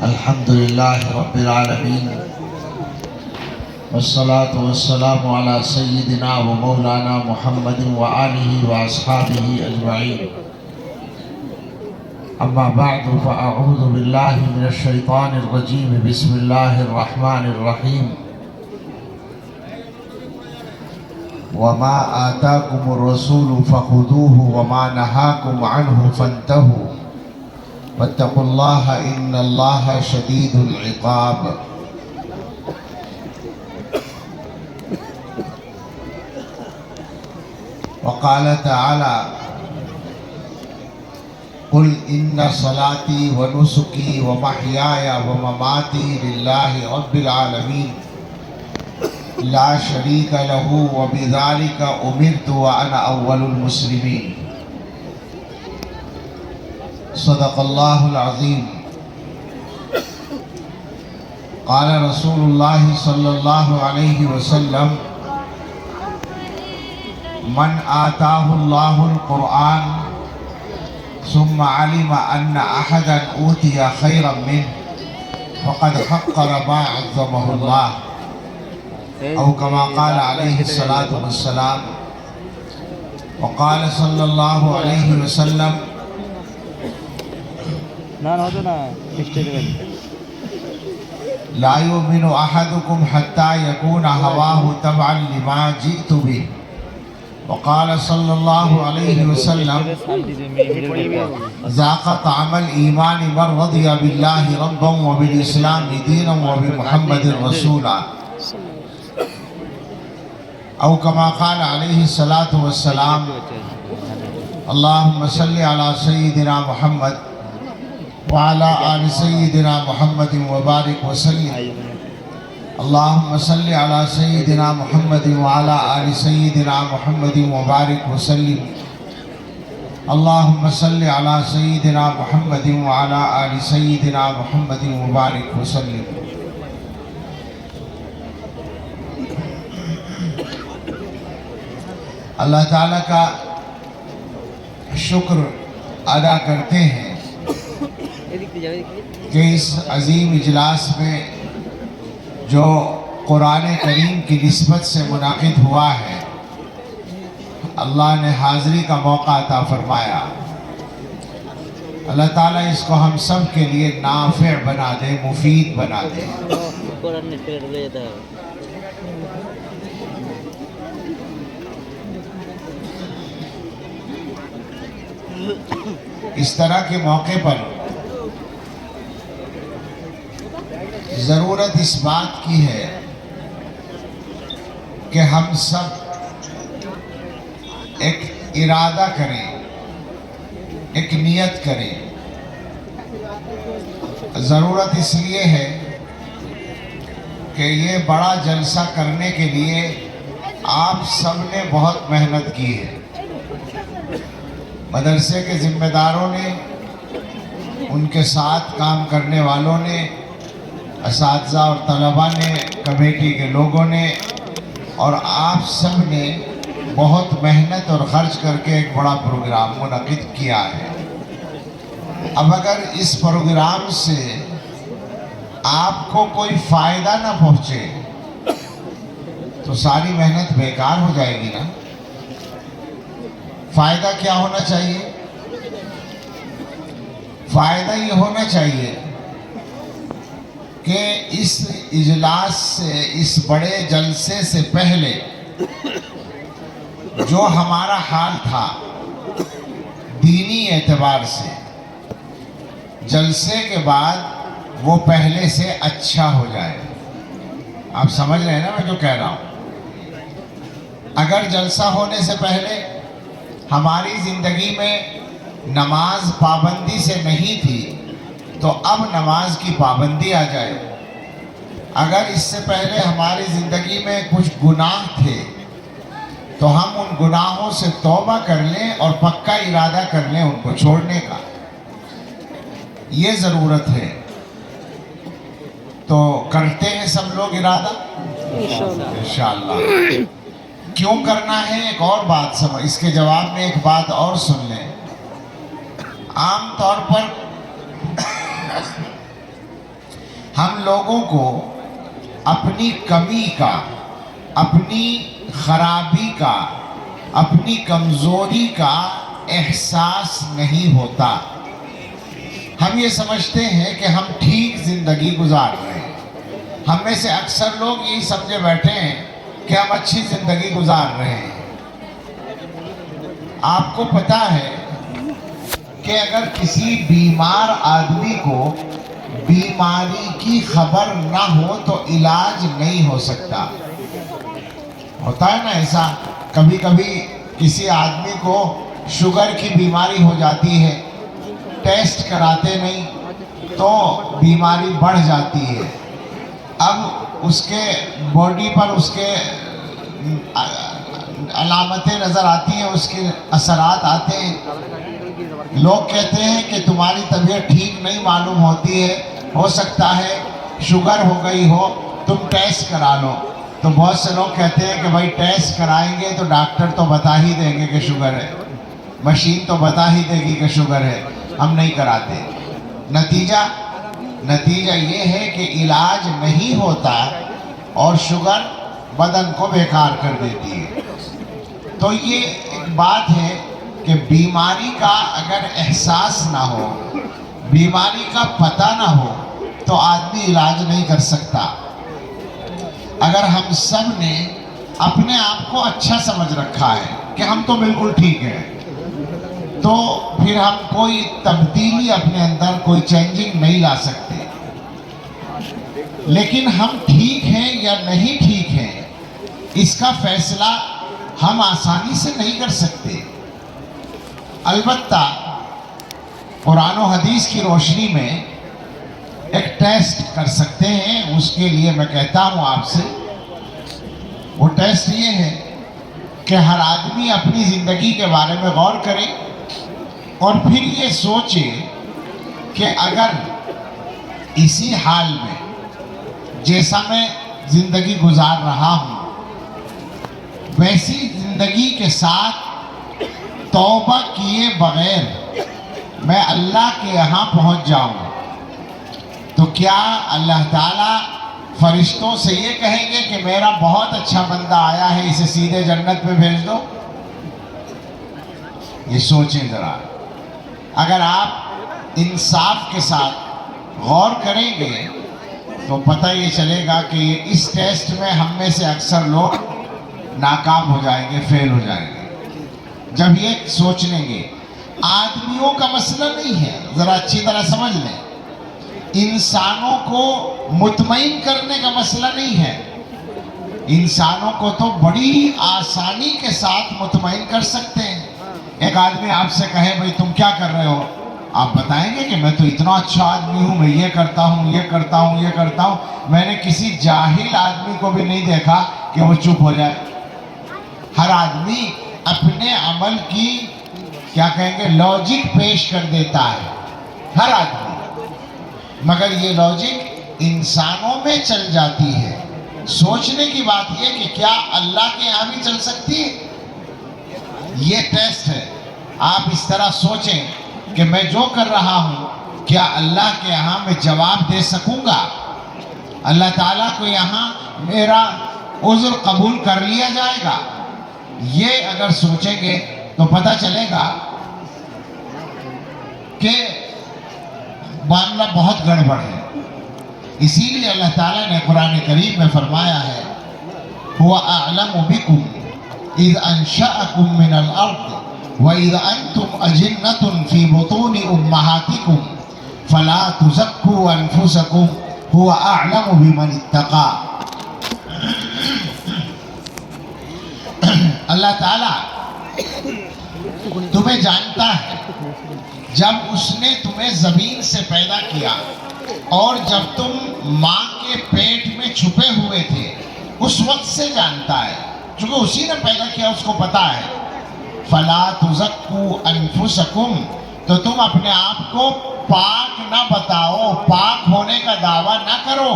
الحمد لله رب العالمين والصلاة والسلام على سيدنا ومولانا محمد وآله وأصحابه أجمعين. أما بعد فأعوذ بالله من الشيطان الرجيم. بسم الله الرحمن الرحيم. وما آتاكم الرسول فخذوه وما نهاكم عنه فانتهوا واتقوا الله إن الله شديد العقاب. وقال تعالى: قل إن صلاتي ونسكي ومحياي ومماتي لله رب العالمين لا شريك له وبذلك أمرت وأنا أول المسلمين. صدق الله العظيم. قال رسول الله صلى الله عليه وسلم: من آتاه الله القرآن ثم علم أن أحدا أوتي خيرا منه فقد حقر ما عظمه الله، أو كما قال عليه الصلاة والسلام. وقال صلى الله عليه وسلم: لا يؤمن أحدكم حتى يكون هواه تبعا لما جئت به. وقال صلى الله عليه وسلم: ذاق طعم الإيمان من رضي بالله ربا وبالإسلام دينا وبمحمد رسولا، أو كما قال عليه الصلاة والسلام. اللهم صل على سيدنا محمد وعلى آل سيدنا محمد وبارك وسلم. اللهم صل على سيدنا محمد وعلى آل سيدنا محمد وبارك وسلم. اللهم صل على سيدنا محمد وعلى آل سيدنا محمد وبارك وسلم. اللہ تعالیٰ کا شکر ادا کرتے ہیں کہ اس عظیم اجلاس میں جو قرآن کریم کی نسبت سے منعقد ہوا ہے، اللہ نے حاضری کا موقع عطا فرمایا. اللہ تعالیٰ اس کو ہم سب کے لیے نافع بنا دے، مفید بنا دے. اس طرح کے موقع پر ضرورت اس بات کی ہے کہ ہم سب ایک ارادہ کریں، ایک نیت کریں. ضرورت اس لیے ہے کہ یہ بڑا جلسہ کرنے کے لیے آپ سب نے بہت محنت کی ہے. مدرسے کے ذمہ داروں نے، ان کے ساتھ کام کرنے والوں نے، اساتذہ اور طلباء نے، کمیٹی کے لوگوں نے، اور آپ سب نے بہت محنت اور خرچ کر کے ایک بڑا پروگرام منعقد کیا ہے. اب اگر اس پروگرام سے آپ کو کوئی فائدہ نہ پہنچے تو ساری محنت بیکار ہو جائے گی نا. فائدہ کیا ہونا چاہیے؟ فائدہ یہ ہونا چاہیے کہ اس اجلاس سے، اس بڑے جلسے سے پہلے جو ہمارا حال تھا دینی اعتبار سے، جلسے کے بعد وہ پہلے سے اچھا ہو جائے. آپ سمجھ رہے ہیں نا میں جو کہہ رہا ہوں؟ اگر جلسہ ہونے سے پہلے ہماری زندگی میں نماز پابندی سے نہیں تھی تو اب نماز کی پابندی آ جائے. اگر اس سے پہلے ہماری زندگی میں کچھ گناہ تھے تو ہم ان گناہوں سے توبہ کر لیں اور پکا ارادہ کر لیں ان کو چھوڑنے کا. یہ ضرورت ہے. تو کرتے ہیں سب لوگ ارادہ انشاءاللہ. کیوں کرنا ہے ایک اور بات سمجھ، اس کے جواب میں ایک بات اور سن لیں. عام طور پر ہم لوگوں کو اپنی کمی کا، اپنی خرابی کا، اپنی کمزوری کا احساس نہیں ہوتا۔ ہم یہ سمجھتے ہیں کہ ہم ٹھیک زندگی گزار رہے ہیں۔ ہم میں سے اکثر لوگ یہی سمجھے بیٹھے ہیں کہ ہم اچھی زندگی گزار رہے ہیں۔ آپ کو پتا ہے کہ اگر کسی بیمار آدمی کو بیماری کی خبر نہ ہو تو علاج نہیں ہو سکتا۔ ہوتا ہے نا ایسا، کبھی کبھی کسی آدمی کو شوگر کی بیماری ہو جاتی ہے، ٹیسٹ کراتے نہیں تو بیماری بڑھ جاتی ہے۔ اب اس کے باڈی پر اس کے علامتیں نظر آتی ہیں، اس کے اثرات آتے ہیں۔ لوگ کہتے ہیں کہ تمہاری طبیعت ٹھیک نہیں معلوم ہوتی ہے، ہو سکتا ہے شوگر ہو گئی ہو، تم ٹیسٹ کرا لو۔ تو بہت سے لوگ کہتے ہیں کہ بھائی ٹیسٹ کرائیں گے تو ڈاکٹر تو بتا ہی دیں گے کہ شوگر ہے، مشین تو بتا ہی دے گی کہ شوگر ہے، ہم نہیں کراتے۔ نتیجہ یہ ہے کہ علاج نہیں ہوتا اور شوگر بدن کو بیکار کر دیتی ہے۔ تو یہ ایک بات ہے کہ بیماری کا اگر احساس نہ ہو، بیماری کا پتہ نہ ہو تو آدمی علاج نہیں کر سکتا۔ اگر ہم سب نے اپنے آپ کو اچھا سمجھ رکھا ہے کہ ہم تو بالکل ٹھیک ہیں، تو پھر ہم کوئی تبدیلی اپنے اندر، کوئی چینجنگ نہیں لا سکتے۔ لیکن ہم ٹھیک ہیں یا نہیں ٹھیک ہیں، اس کا فیصلہ ہم آسانی سے نہیں کر سکتے۔ البتہ قرآن و حدیث کی روشنی میں ایک ٹیسٹ کر سکتے ہیں۔ اس کے لیے میں کہتا ہوں آپ سے، وہ ٹیسٹ یہ ہے کہ ہر آدمی اپنی زندگی کے بارے میں غور کرے اور پھر یہ سوچے کہ اگر اسی حال میں جیسا میں زندگی گزار رہا ہوں، ویسی زندگی کے ساتھ توبہ کیے بغیر میں اللہ کے یہاں پہنچ جاؤں، تو کیا اللہ تعالیٰ فرشتوں سے یہ کہیں گے کہ میرا بہت اچھا بندہ آیا ہے، اسے سیدھے جنت میں بھیج دو؟ یہ سوچیں ذرا۔ اگر آپ انصاف کے ساتھ غور کریں گے تو پتہ یہ چلے گا کہ اس ٹیسٹ میں ہم میں سے اکثر لوگ ناکام ہو جائیں گے، فیل ہو جائیں گے۔ جب یہ سوچ لیں گے، آدمیوں کا مسئلہ نہیں ہے، ذرا اچھی طرح سمجھ لیں، انسانوں کو مطمئن کرنے کا مسئلہ نہیں ہے۔ انسانوں کو تو بڑی آسانی کے ساتھ مطمئن کر سکتے ہیں۔ ایک آدمی آپ سے کہے بھائی تم کیا کر رہے ہو، آپ بتائیں گے کہ میں تو اتنا اچھا آدمی ہوں، میں یہ کرتا ہوں، یہ کرتا ہوں، یہ کرتا ہوں۔ میں نے کسی جاہل آدمی کو بھی نہیں دیکھا کہ وہ چپ ہو جائے۔ ہر آدمی اپنے عمل کی کیا کہیں گے لاجک پیش کر دیتا ہے، ہر آدمی، مگر یہ لاجک انسانوں میں چل جاتی ہے۔ سوچنے کی بات یہ کہ کیا اللہ کے یہاں بھی چل سکتی ہے؟ یہ ٹیسٹ ہے۔ آپ اس طرح سوچیں کہ میں جو کر رہا ہوں کیا اللہ کے یہاں میں جواب دے سکوں گا؟ اللہ تعالیٰ کو یہاں میرا عذر قبول کر لیا جائے گا؟ یہ اگر سوچیں گے تو پتہ چلے گا کہ معاملہ بہت گڑبڑ ہے۔ اسی لیے اللہ تعالیٰ نے قرآن کریم میں فرمایا ہے هو اعلم بكم اذ انشأكم من الارض واذ انتم اجنة في بطون امهاتكم فلا تزكوا انفسكم هو اعلم بمن اتقى۔ اللہ تعالیٰ تمہیں جانتا ہے جب اس نے تمہیں زمین سے پیدا کیا اور جب تم ماں کے پیٹ میں چھپے ہوئے تھے اس وقت سے جانتا ہے، چونکہ اسی نے پیدا کیا، اس کو پتا ہے۔ فلا تزکوا انفسکم، تو تم اپنے آپ کو پاک نہ بتاؤ، پاک ہونے کا دعویٰ نہ کرو،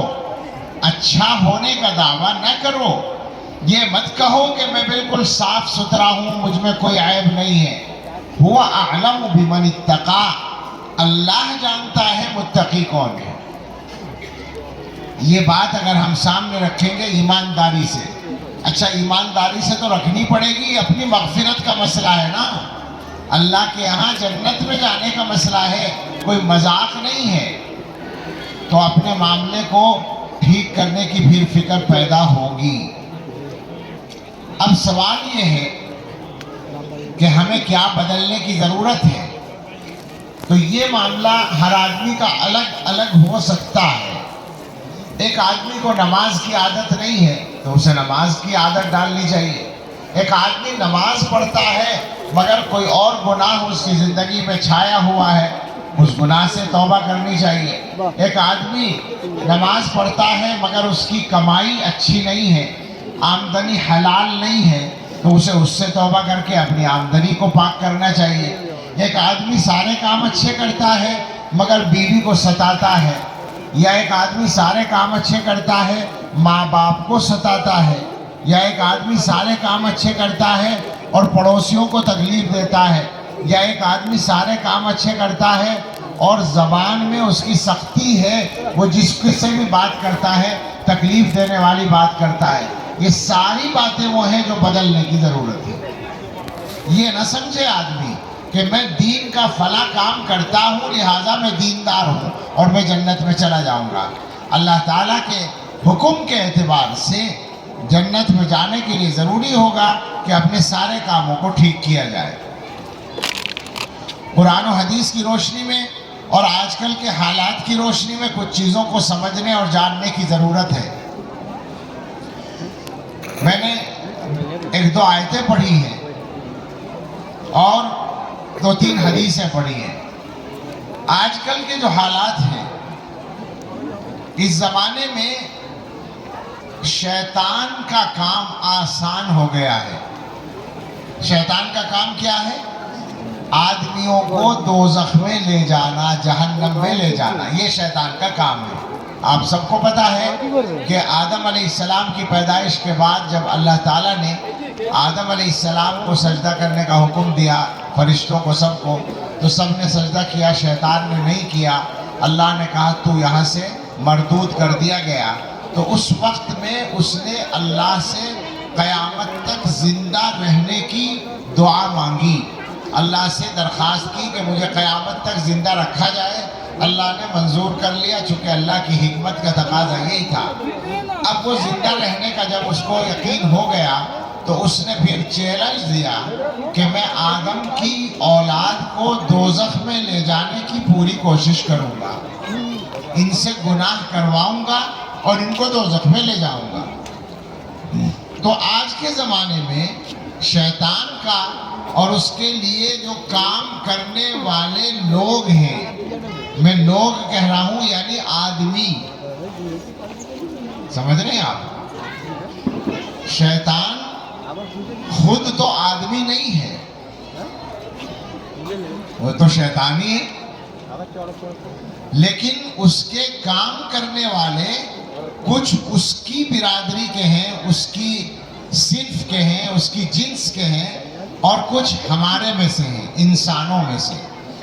اچھا ہونے کا دعویٰ نہ کرو۔ یہ مت کہو کہ میں بالکل صاف ستھرا ہوں، مجھ میں کوئی عیب نہیں ہے۔ هو اعلم بمن اتقى، اللہ جانتا ہے متقی کون ہے۔ یہ بات اگر ہم سامنے رکھیں گے ایمانداری سے، اچھا ایمانداری سے تو رکھنی پڑے گی، اپنی مغفرت کا مسئلہ ہے نا، اللہ کے یہاں جنت میں جانے کا مسئلہ ہے، کوئی مذاق نہیں ہے، تو اپنے معاملے کو ٹھیک کرنے کی پھر فکر پیدا ہوگی۔ اب سوال یہ ہے کہ ہمیں کیا بدلنے کی ضرورت ہے؟ تو یہ معاملہ ہر آدمی کا الگ الگ ہو سکتا ہے۔ ایک آدمی کو نماز کی عادت نہیں ہے تو اسے نماز کی عادت ڈالنی چاہیے۔ ایک آدمی نماز پڑھتا ہے مگر کوئی اور گناہ اس کی زندگی میں چھایا ہوا ہے، اس گناہ سے توبہ کرنی چاہیے۔ ایک آدمی نماز پڑھتا ہے مگر اس کی کمائی اچھی نہیں ہے، آمدنی حلال نہیں ہے، تو اسے اس سے توبہ کر کے اپنی آمدنی کو پاک کرنا چاہیے۔ ایک آدمی سارے کام اچھے کرتا ہے مگر بیوی کو ستاتا ہے، یا ایک آدمی سارے کام اچھے کرتا ہے ماں باپ کو ستاتا ہے، یا ایک آدمی سارے کام اچھے کرتا ہے اور پڑوسیوں کو تکلیف دیتا ہے، یا ایک آدمی سارے کام اچھے کرتا ہے اور زبان میں اس کی سختی ہے، وہ جس سے بھی بات کرتا ہے تکلیف دینے والی بات کرتا ہے۔ یہ ساری باتیں وہ ہیں جو بدلنے کی ضرورت ہے۔ یہ نہ سمجھے آدمی کہ میں دین کا فلاں کام کرتا ہوں لہٰذا میں دیندار ہوں اور میں جنت میں چلا جاؤں گا۔ اللہ تعالیٰ کے حکم کے اعتبار سے جنت میں جانے کے لیے ضروری ہوگا کہ اپنے سارے کاموں کو ٹھیک کیا جائے۔ قرآن و حدیث کی روشنی میں اور آج کل کے حالات کی روشنی میں کچھ چیزوں کو سمجھنے اور جاننے کی ضرورت ہے۔ میں نے ایک دو آیتیں پڑھی ہیں اور دو تین حدیثیں پڑھی ہیں۔ آج کل کے جو حالات ہیں، اس زمانے میں شیطان کا کام آسان ہو گیا ہے۔ شیطان کا کام کیا ہے؟ آدمیوں کو دوزخ میں لے جانا، جہنم میں لے جانا، یہ شیطان کا کام ہے۔ آپ سب کو پتا ہے کہ آدم علیہ السلام کی پیدائش کے بعد جب اللہ تعالیٰ نے آدم علیہ السلام کو سجدہ کرنے کا حکم دیا، فرشتوں کو سب کو، تو سب نے سجدہ کیا، شیطان نے نہیں کیا۔ اللہ نے کہا تو یہاں سے مردود کر دیا گیا۔ تو اس وقت میں اس نے اللہ سے قیامت تک زندہ رہنے کی دعا مانگی، اللہ سے درخواست کی کہ مجھے قیامت تک زندہ رکھا جائے۔ اللہ نے منظور کر لیا، چونکہ اللہ کی حکمت کا تقاضا یہی تھا۔ اب وہ زندہ رہنے کا جب اس کو یقین ہو گیا تو اس نے پھر چیلنج دیا کہ میں آدم کی اولاد کو دوزخ میں لے جانے کی پوری کوشش کروں گا، ان سے گناہ کرواؤں گا اور ان کو دوزخ میں لے جاؤں گا۔ تو آج کے زمانے میں شیطان کا اور اس کے لیے جو کام کرنے والے لوگ ہیں، میں لوگ کہہ رہا ہوں یعنی آدمی، سمجھ رہے ہیں آپ؟ شیطان خود تو آدمی نہیں ہے، وہ تو شیطانی ہے، لیکن اس کے کام کرنے والے کچھ اس کی برادری کے ہیں، اس کی صنف کے ہیں، اس کی جنس کے ہیں، اور کچھ ہمارے میں سے ہیں، انسانوں میں سے۔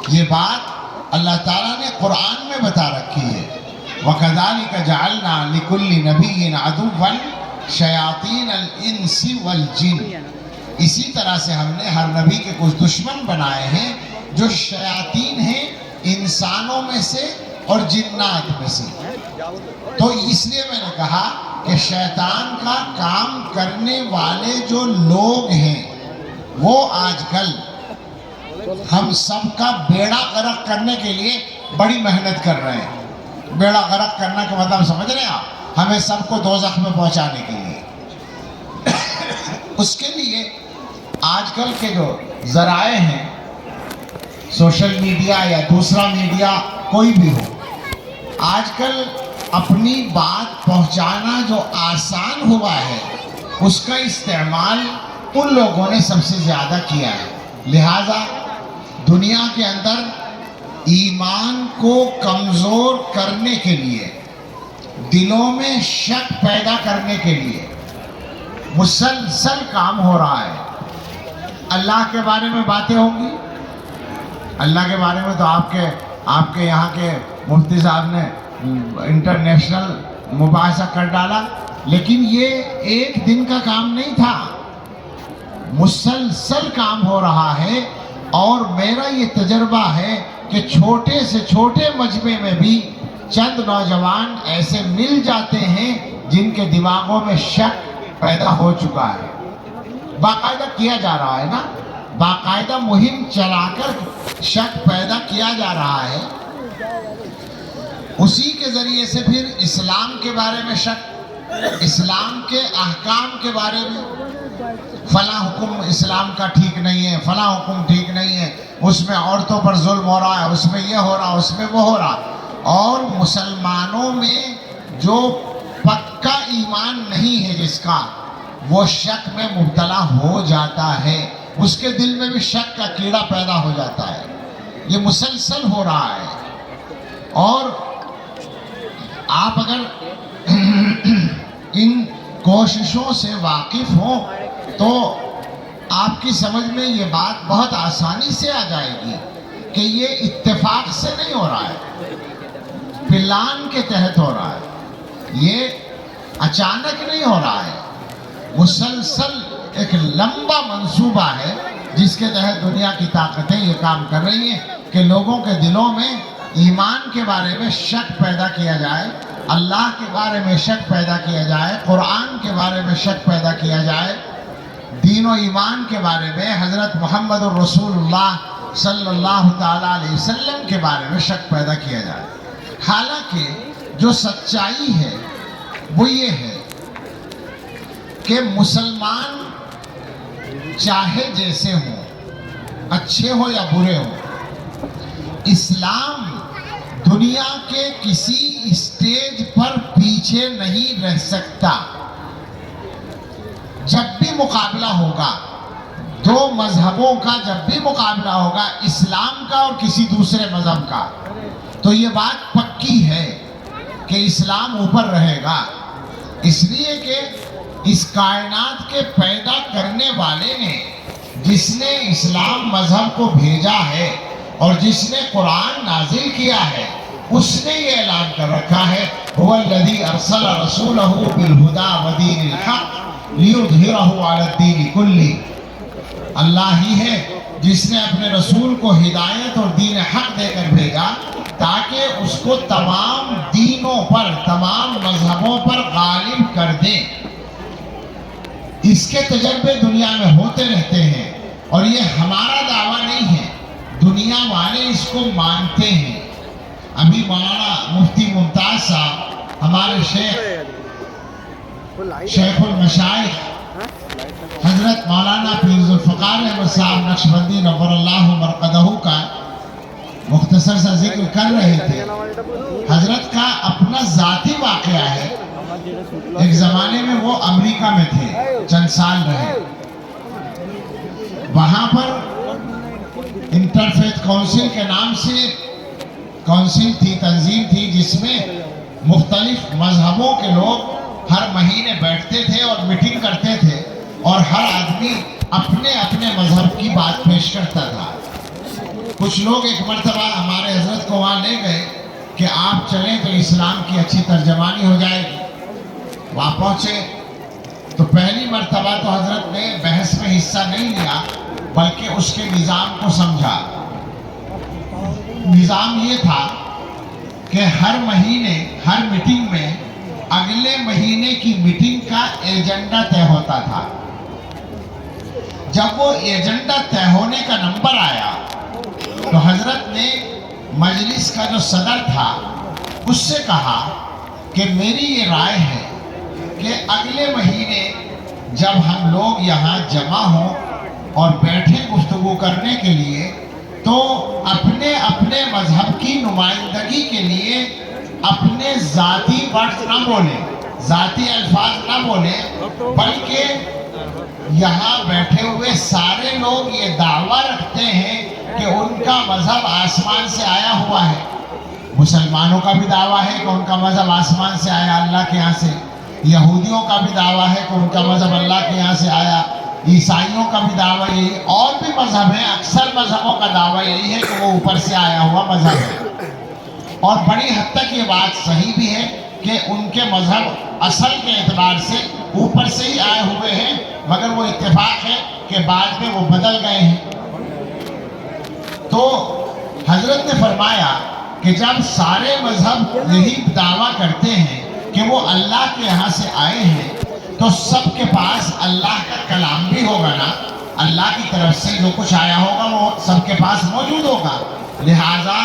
یہ بات اللہ تعالیٰ نے قرآن میں بتا رکھی ہے۔ وَكَذَلِكَ جَعَلْنَا لِكُلِّ نَبِيٍّ عَدُوًّا شَيَاطِينَ الْإِنسِ وَالْجِنِّ، اسی طرح سے ہم نے ہر نبی کے کچھ دشمن بنائے ہیں جو شیاطین ہیں، انسانوں میں سے اور جنات میں سے۔ تو اس لیے میں نے کہا کہ شیطان کا کام کرنے والے جو لوگ ہیں وہ آج کل ہم سب کا بیڑا غرق کرنے کے لیے بڑی محنت کر رہے ہیں۔ بیڑا غرق کرنا کا مطلب سمجھ رہے ہیں آپ؟ ہمیں سب کو دوزخ میں پہنچانے کے لیے۔ اس کے لیے آج کل کے جو ذرائع ہیں، سوشل میڈیا یا دوسرا میڈیا کوئی بھی ہو، آج کل اپنی بات پہنچانا جو آسان ہوا ہے اس کا استعمال ان لوگوں نے سب سے زیادہ کیا ہے۔ لہٰذا دنیا کے اندر ایمان کو کمزور کرنے کے لیے، دلوں میں شک پیدا کرنے کے لیے مسلسل کام ہو رہا ہے۔ اللہ کے بارے میں باتیں ہوں گی، اللہ کے بارے میں تو آپ کے یہاں کے مفتی صاحب نے انٹرنیشنل مباحثہ کر ڈالا. لیکن یہ ایک دن کا کام نہیں تھا، مسلسل کام ہو رہا ہے. اور میرا یہ تجربہ ہے کہ چھوٹے سے چھوٹے مجمع میں بھی چند نوجوان ایسے مل جاتے ہیں جن کے دماغوں میں شک پیدا ہو چکا ہے. باقاعدہ کیا جا رہا ہے نا، باقاعدہ مہم چلا کر شک پیدا کیا جا رہا ہے. اسی کے ذریعے سے پھر اسلام کے بارے میں شک، اسلام کے احکام کے بارے میں، فلاں حکم اسلام کا ٹھیک نہیں ہے، فلاں حکم ٹھیک نہیں ہے، اس میں عورتوں پر ظلم ہو رہا ہے، اس میں یہ ہو رہا ہے، اس میں وہ ہو رہا. اور مسلمانوں میں جو پکا ایمان نہیں ہے جس کا، وہ شک میں مبتلا ہو جاتا ہے، اس کے دل میں بھی شک کا کیڑا پیدا ہو جاتا ہے. یہ مسلسل ہو رہا ہے. اور آپ اگر ان کوششوں سے واقف ہوں تو آپ کی سمجھ میں یہ بات بہت آسانی سے آ جائے گی کہ یہ اتفاق سے نہیں ہو رہا ہے، پلان کے تحت ہو رہا ہے. یہ اچانک نہیں ہو رہا ہے، مسلسل ایک لمبا منصوبہ ہے جس کے تحت دنیا کی طاقتیں یہ کام کر رہی ہیں کہ لوگوں کے دلوں میں ایمان کے بارے میں شک پیدا کیا جائے، اللہ کے بارے میں شک پیدا کیا جائے، قرآن کے بارے میں شک پیدا کیا جائے، دین و ایمان کے بارے میں، حضرت محمد الرسول اللہ صلی اللہ تعالیٰ علیہ وسلم کے بارے میں شک پیدا کیا جائے. حالانکہ جو سچائی ہے وہ یہ ہے کہ مسلمان چاہے جیسے ہوں، اچھے ہوں یا برے ہوں، اسلام دنیا کے کسی اسٹیج پر پیچھے نہیں رہ سکتا. جب بھی مقابلہ ہوگا، دو مذہبوں کا جب بھی مقابلہ ہوگا، اسلام کا اور کسی دوسرے مذہب کا، تو یہ بات پکی ہے کہ اسلام اوپر رہے گا. اس لیے کہ اس کائنات کے پیدا کرنے والے نے، جس نے اسلام مذہب کو بھیجا ہے اور جس نے قرآن نازل کیا ہے، اس نے یہ اعلان کر رکھا ہے هو الذی ارسل رسولہ بالہدی ودین الحق لیظہرہ علی الدین کلہ. اللہ ہی ہے جس نے اپنے رسول کو ہدایت اور دین حق دے کر بھیجا تاکہ اس کو تمام دینوں پر، تمام مذہبوں پر غالب کر دے. اس کے تجربے دنیا میں ہوتے رہتے ہیں اور یہ ہمارا دعویٰ نہیں ہے، دنیا والے اس کو مانتے ہیں. ابھی مولانا مفتی ممتاز صاحب، ہمارے شیخ المشائخ حضرت مولانا پیر ذوالفقار احمد صاحب نقشبندی نور اللہ مرقدہ کا مختصر سا ذکر کر رہے تھے. حضرت کا اپنا ذاتی واقعہ ہے. ایک زمانے میں وہ امریکہ میں تھے، چند سال رہے. وہاں پر انٹرفیتھ کونسل کے نام سے کونسل تھی، تنظیم تھی، جس میں مختلف مذہبوں کے لوگ ہر مہینے بیٹھتے تھے اور میٹنگ کرتے تھے، اور ہر آدمی اپنے اپنے مذہب کی بات پیش کرتا تھا. کچھ لوگ ایک مرتبہ ہمارے حضرت کو وہاں لے گئے کہ آپ چلیں تو اسلام کی اچھی ترجمانی ہو جائے گی. وہاں پہنچے تو پہلی مرتبہ تو حضرت نے بحث میں حصہ نہیں لیا، بلکہ اس کے نظام کو سمجھا. نظام یہ تھا کہ ہر مہینے، ہر میٹنگ میں اگلے مہینے کی میٹنگ کا ایجنڈا طے ہوتا تھا. جب وہ ایجنڈا طے ہونے کا نمبر آیا تو حضرت نے مجلس کا جو صدر تھا اس سے کہا کہ میری یہ رائے ہے کہ اگلے مہینے جب ہم لوگ یہاں جمع ہوں اور بیٹھے گفتگو کرنے کے لیے، تو اپنے اپنے مذہب کی نمائندگی کے لیے اپنے ذاتی ورڈ نہ بولیں، ذاتی الفاظ نہ بولیں، بلکہ یہاں بیٹھے ہوئے سارے لوگ یہ دعویٰ رکھتے ہیں کہ ان کا مذہب آسمان سے آیا ہوا ہے. مسلمانوں کا بھی دعویٰ ہے کہ ان کا مذہب آسمان سے آیا، اللہ کے یہاں سے. یہودیوں کا بھی دعویٰ ہے کہ ان کا مذہب اللہ کے یہاں سے آیا. عیسائیوں کا بھی دعویٰ یہی، اور بھی مذہب ہیں، اکثر مذہبوں کا دعویٰ یہی ہے کہ وہ اوپر سے آیا ہوا مذہب ہے. اور بڑی حد تک یہ بات صحیح بھی ہے کہ ان کے مذہب اصل کے اعتبار سے اوپر سے ہی آئے ہوئے ہیں، مگر وہ اتفاق ہے کہ بعد میں وہ بدل گئے ہیں۔ تو حضرت نے فرمایا کہ جب سارے مذہب یہی دعویٰ کرتے ہیں کہ وہ اللہ کے یہاں سے آئے ہیں، تو سب کے پاس اللہ کا کلام بھی ہوگا نا، اللہ کی طرف سے جو کچھ آیا ہوگا وہ سب کے پاس موجود ہوگا۔ لہٰذا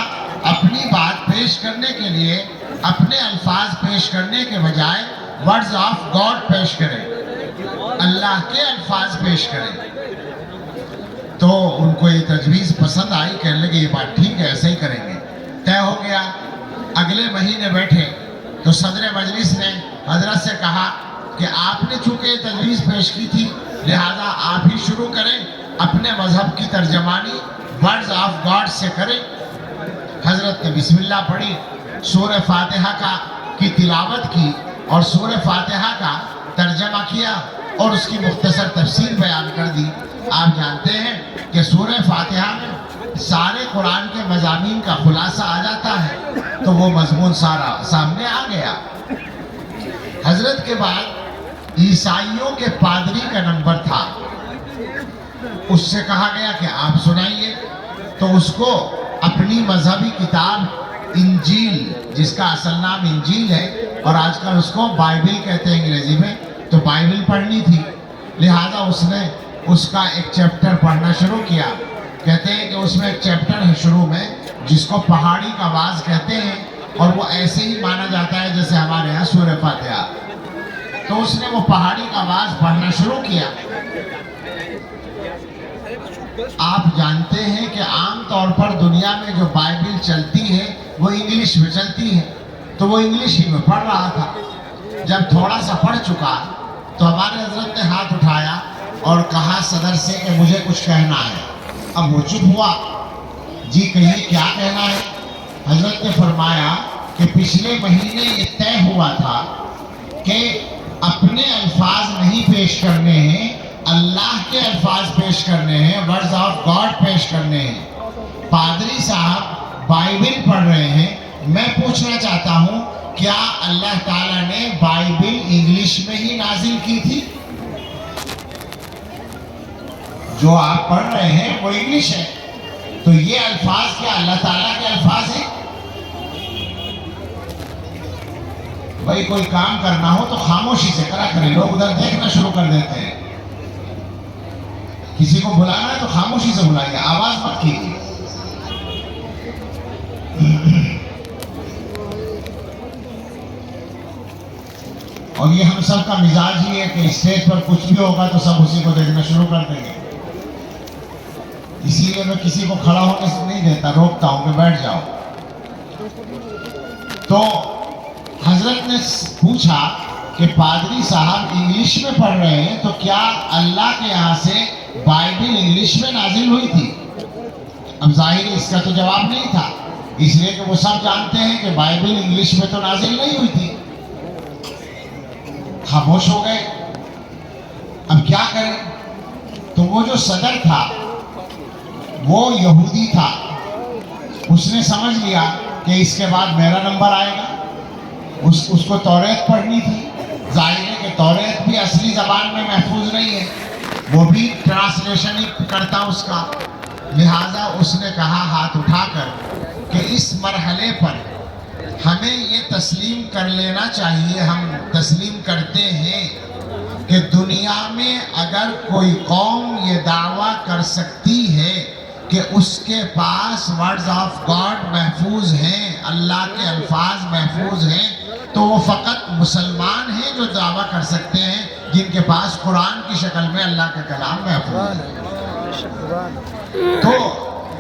اپنی بات پیش کرنے کے لیے اپنے الفاظ پیش کرنے کے بجائے ورڈز آف گاڈ پیش کریں، اللہ کے الفاظ پیش کریں۔ تو ان کو یہ تجویز پسند آئی، کہنے لگے یہ بات ٹھیک ہے، ایسے ہی کریں گے۔ طے ہو گیا۔ اگلے مہینے بیٹھے تو صدر مجلس نے حضرت سے کہا کہ آپ نے چونکہ یہ تجویز پیش کی تھی، لہذا آپ ہی شروع کریں، اپنے مذہب کی ترجمانی ورڈز آف گاڈ سے کریں۔ حضرت نے بسم اللہ پڑھی، سورہ فاتحہ کی تلاوت کی اور سورہ فاتحہ کا ترجمہ کیا اور اس کی مختصر تفسیر بیان کر دی۔ آپ جانتے ہیں کہ سورہ فاتحہ میں سارے قرآن کے مضامین کا خلاصہ آ جاتا ہے، تو وہ مضمون سارا سامنے آ گیا۔ حضرت کے بعد عیسائیوں کے پادری کا نمبر تھا، اس سے کہا گیا کہ آپ سنائیے۔ تو اس کو اپنی مذہبی کتاب انجیل، جس کا اصل نام انجیل ہے اور آج کل اس کو بائبل کہتے ہیں انگریزی میں، تو بائبل پڑھنی تھی۔ لہٰذا اس نے اس کا ایک چیپٹر پڑھنا شروع کیا۔ کہتے ہیں کہ اس میں ایک چیپٹر ہے شروع میں جس کو پہاڑی کا آواز کہتے ہیں، اور وہ ایسے ہی مانا جاتا ہے جیسے ہمارے یہاں سورہ فاتحہ۔ تو اس نے وہ پہاڑی کا آواز پڑھنا شروع کیا۔ آپ جانتے ہیں کہ عام طور پر دنیا میں جو بائبل چلتی ہے وہ انگلش میں چلتی ہے، تو وہ انگلش ہی میں پڑھ رہا تھا۔ جب تھوڑا سا پڑھ چکا تو ہمارے حضرت نے ہاتھ اٹھایا اور کہا صدر سے کہ مجھے کچھ کہنا ہے۔ اب وہ چپ ہوا، جی کہیے کیا کہنا ہے؟ حضرت نے فرمایا کہ پچھلے مہینے یہ طے ہوا تھا کہ اپنے الفاظ نہیں پیش کرنے ہیں، اللہ کے الفاظ پیش کرنے ہیں، ورڈز آف گاڈ پیش کرنے ہیں۔ پادری صاحب بائبل پڑھ رہے ہیں، میں پوچھنا چاہتا ہوں کیا اللہ تعالیٰ نے بائبل انگلش میں ہی نازل کی تھی؟ جو آپ پڑھ رہے ہیں وہ انگلش ہے، تو یہ الفاظ کیا اللہ تعالیٰ کے الفاظ ہیں؟ بھائی کوئی کام کرنا ہو تو خاموشی سے کرا کریں، لوگ ادھر دیکھنا شروع کر دیتے ہیں۔ کسی کو بلانا ہے تو خاموشی سے بلائیے، آواز مت کیجیے۔ اور یہ ہم سب کا مزاج ہی ہے کہ اسٹیج پر کچھ بھی ہوگا تو سب اسی کو دیکھنا شروع کر دیں گے، اسی لیے میں کسی کو کھڑا ہونے سے نہیں دیتا، روکتا ہوں کہ بیٹھ جاؤ۔ تو حضرت نے پوچھا کہ پادری صاحب انگلش میں پڑھ رہے ہیں، تو کیا اللہ کے یہاں سے بائبل انگلش میں نازل ہوئی تھی؟ اب ظاہر اس کا تو جواب نہیں تھا، اس لیے کہ وہ سب جانتے ہیں کہ بائبل انگلش میں تو نازل نہیں ہوئی تھی۔ خاموش ہو گئے۔ اب کیا کریں؟ تو وہ جو صدر تھا وہ یہودی تھا، اس نے سمجھ لیا کہ اس کے بعد میرا نمبر آئے گا۔ اس کو توریت پڑھنی تھی، ظاہر ہے کہ توریت بھی اصلی زبان میں محفوظ نہیں ہے، وہ بھی ٹرانسلیشن ہی کرتا اس کا۔ لہٰذا اس نے کہا ہاتھ اٹھا کر کہ اس مرحلے پر ہمیں یہ تسلیم کر لینا چاہیے، ہم تسلیم کرتے ہیں کہ دنیا میں اگر کوئی قوم یہ دعویٰ کر سکتی ہے کہ اس کے پاس ورڈز آف گاڈ محفوظ ہیں، اللہ کے الفاظ محفوظ ہیں، تو وہ فقط مسلمان ہیں جو دعویٰ کر سکتے ہیں جن کے پاس قرآن کی شکل میں اللہ کا کلام محفوظ ہے۔ تو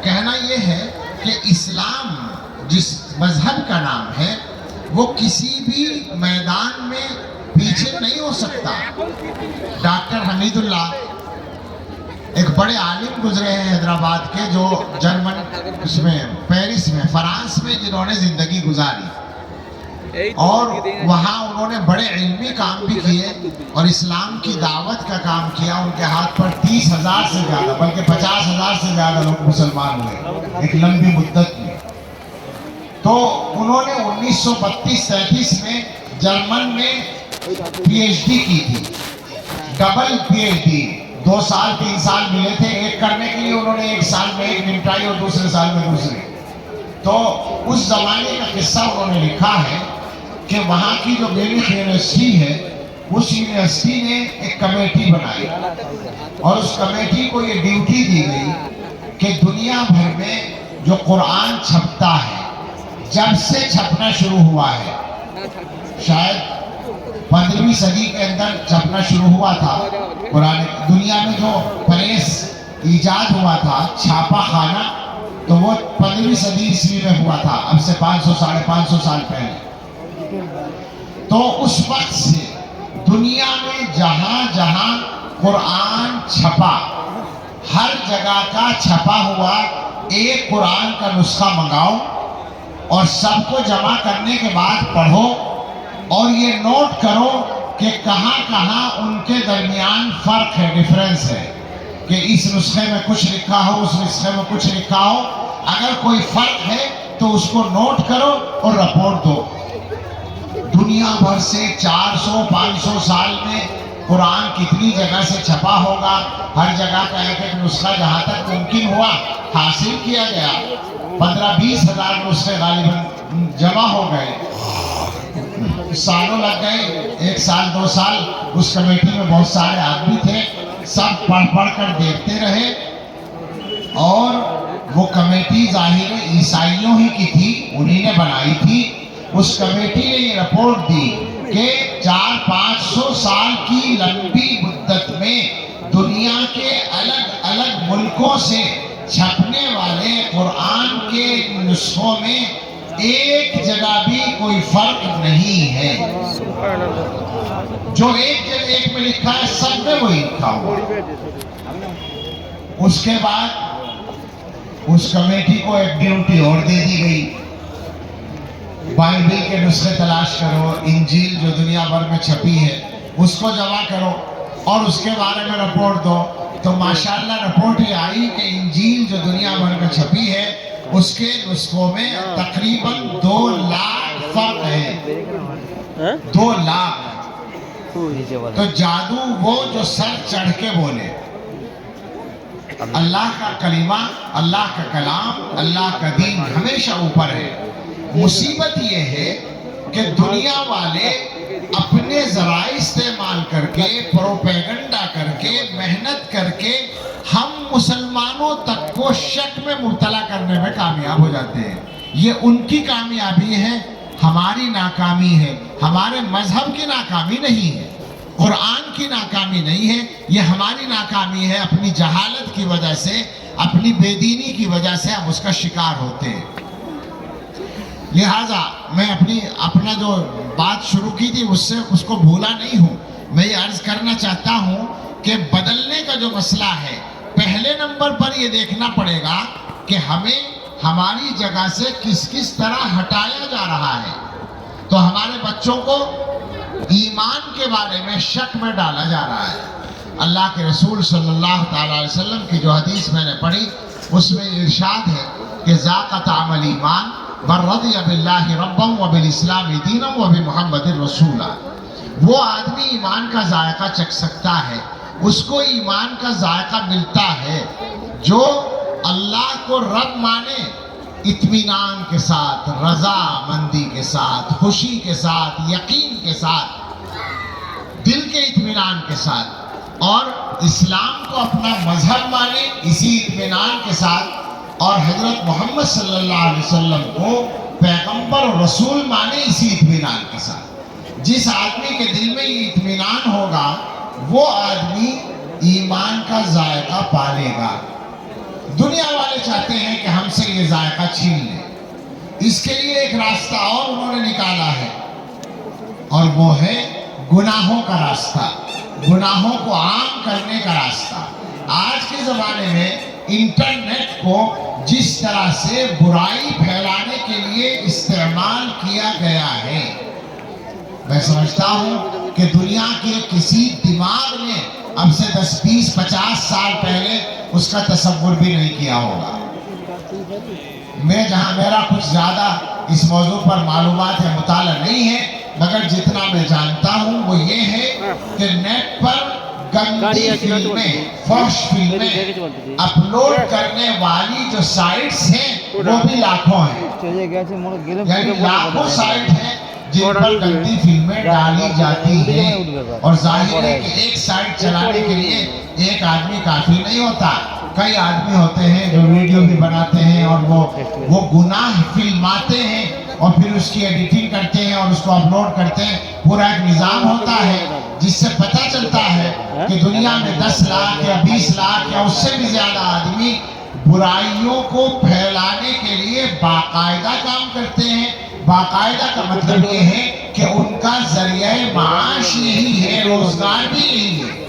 کہنا یہ ہے کہ اسلام جس مذہب کا نام ہے وہ کسی بھی میدان میں پیچھے نہیں ہو سکتا۔ ڈاکٹر حمید اللہ ایک بڑے عالم گزرے ہیں حیدرآباد کے، جو جرمن اس میں پیرس میں فرانس میں جنہوں نے زندگی گزاری، اور وہاں انہوں نے بڑے علمی کام بھی کیے اور اسلام کی دعوت کا کام کیا۔ ان کے ہاتھ پر 30,000 سے زیادہ بلکہ 50,000 سے زیادہ لوگ مسلمان ہوئے ایک لمبی مدت میں۔ تو انہوں نے 1932-33 میں جرمن میں پی ایچ ڈی کی تھی، ڈبل پی ایچ ڈی، 2 سال 3 سال ملے تھے ایک کرنے کے لیے، انہوں نے 1 سال میں ایک نمٹائی اور دوسرے سال میں دوسری۔ تو اس زمانے کا قصہ انہوں نے لکھا ہے کہ وہاں کی جو میونخ یونیورسٹی ہے، اس یونیورسٹی نے ایک کمیٹی بنائی اور اس کمیٹی کو یہ ڈیوٹی دی گئی کہ دنیا بھر میں جو قرآن چھپتا ہے، جب سے چھپنا شروع ہوا ہے، شاید 15ویں صدی کے اندر چھپنا شروع ہوا تھا قرآن، دنیا میں جو پریس ایجاد ہوا تھا، چھاپا خانہ، تو وہ 15ویں صدی عیسوی میں ہوا تھا، اب سے 500 ساڑھے 500 سال پہلے۔ تو اس وقت سے دنیا میں جہاں جہاں قرآن چھپا، ہر جگہ کا چھپا ہوا ایک قرآن کا نسخہ منگاؤ اور سب کو جمع کرنے کے بعد پڑھو اور یہ نوٹ کرو کہ کہاں کہاں ان کے درمیان فرق ہے، ڈیفرنس ہے، کہ اس نسخے میں کچھ لکھا ہو، اس نسخے میں کچھ لکھا ہو۔ اگر کوئی فرق ہے تو اس کو نوٹ کرو اور رپورٹ دو۔ دنیا بھر سے 400-500 سال میں قرآن کتنی جگہ سے چھپا ہوگا، ہر جگہ کا ایک ایک نسخہ جہاں تک ممکن ہوا حاصل کیا گیا، 15-20 ہزار نسخے غالباً جمع ہو گئے، سالوں لگ گئے، 1 سال 2 سال۔ اس کمیٹی میں بہت سارے آدمی تھے، سب پڑھ پڑھ کر دیکھتے رہے، اور وہ کمیٹی ظاہر عیسائیوں ہی کی تھی، انہی نے بنائی تھی۔ اس کمیٹی نے یہ رپورٹ دی کہ 400-500 سال کی لمبی مدت میں دنیا کے الگ الگ ملکوں سے چھپنے والے قرآن کے نسخوں میں ایک جگہ بھی کوئی فرق نہیں ہے، جو ایک جگہ ایک میں لکھا ہے سب میں وہی لکھا ہوا۔ اس کے بعد اس کمیٹی کو ایک ڈیوٹی اور دے دی گئی، بائبل کے نسخے تلاش کرو، انجیل جو دنیا بھر میں چھپی ہے اس کو جمع کرو اور اس کے بارے میں رپورٹ دو۔ تو ماشاءاللہ رپورٹ یہ آئی کہ انجیل جو دنیا بھر میں چھپی ہے اس کے نسخوں میں تقریباً 2 لاکھ فرق ہے، 2 لاکھ۔ تو جادو وہ جو سر چڑھ کے بولے، اللہ کا کلمہ، اللہ کا کلام، اللہ کا دین ہمیشہ اوپر ہے۔ مصیبت یہ ہے کہ دنیا والے اپنے ذرائع استعمال کر کے، پروپیگنڈا کر کے، محنت کر کے ہم مسلمانوں تک کو شک میں مبتلا کرنے میں کامیاب ہو جاتے ہیں۔ یہ ان کی کامیابی ہے، ہماری ناکامی ہے، ہمارے مذہب کی ناکامی نہیں ہے، قرآن کی ناکامی نہیں ہے، یہ ہماری ناکامی ہے۔ اپنی جہالت کی وجہ سے، اپنی بے دینی کی وجہ سے ہم اس کا شکار ہوتے ہیں۔ لہٰذا میں اپنا جو بات شروع کی تھی اس کو بھولا نہیں ہوں۔ میں یہ عرض کرنا چاہتا ہوں کہ بدلنے کا جو مسئلہ ہے، پہلے نمبر پر یہ دیکھنا پڑے گا کہ ہمیں ہماری جگہ سے کس طرح ہٹایا جا رہا ہے۔ تو ہمارے بچوں کو ایمان کے بارے میں شک میں ڈالا جا رہا ہے۔ اللہ کے رسول صلی اللہ تعالیٰ علیہ وسلم کی جو حدیث میں نے پڑھی، اس میں ارشاد ہے کہ ذاق طعم الایمان من رضی باللہ ربا وبالاسلام دینا وبمحمد رسولا۔ وہ آدمی ایمان کا ذائقہ چکھ سکتا ہے، اس کو ایمان کا ذائقہ ملتا ہے جو اللہ کو رب مانے، اطمینان کے ساتھ، رضا مندی کے ساتھ، خوشی کے ساتھ، یقین کے ساتھ، دل کے اطمینان کے ساتھ، اور اسلام کو اپنا مذہب مانے اسی اطمینان کے ساتھ، اور حضرت محمد صلی اللہ علیہ وسلم کو پیغمبر اور رسول مانے اسی اطمینان کے ساتھ۔ جس آدمی کے دل میں یہ اطمینان ہوگا وہ آدمی ایمان کا ذائقہ پالے گا۔ دنیا والے چاہتے ہیں کہ ہم سے یہ ذائقہ چھین لیں، اس کے لیے ایک راستہ اور انہوں نے نکالا ہے، اور وہ ہے گناہوں کا راستہ، گناہوں کو عام کرنے کا راستہ۔ آج کے زمانے میں انٹرنیٹ کو جس طرح سے برائی پھیلانے کے لیے استعمال کیا گیا ہے، میں سمجھتا ہوں کہ دنیا کے کسی دماغ نے اب سے 10, 20, 50 سال پہلے اس کا تصور بھی نہیں کیا ہوگا۔ میں جہاں میرا کچھ زیادہ اس موضوع پر معلومات ہے، مطالعہ نہیں ہے، مگر جتنا میں جانتا ہوں وہ یہ ہے کہ نیٹ پر گندی فلمیں، فحش فلمیں اپلوڈ کرنے والی جو سائٹس ہیں وہ بھی لاکھوں ہیں، یعنی لاکھوں سائٹ ہیں جن پر گندی فلمیں ڈالی جاتی ہیں۔ اور ظاہر ہے کہ ایک سائٹ چلانے کے لیے ایک آدمی کافی نہیں ہوتا، کئی آدمی ہوتے ہیں جو ویڈیو بھی بناتے ہیں اور وہ گناہ فلماتے ہیں اور پھر اس کی ایڈیٹنگ کرتے ہیں اور اس کو اپلوڈ کرتے ہیں۔ پورا ایک نظام ہوتا ہے جس سے پتہ چلتا ہے کہ دنیا میں 10 لاکھ یا 20 لاکھ یا اس سے بھی زیادہ آدمی برائیوں کو پھیلانے کے لیے باقاعدہ کام کرتے ہیں۔ باقاعدہ کا مطلب یہ ہے کہ ان کا ذریعہ معاش یہی ہے، روزگار بھی یہی ہے۔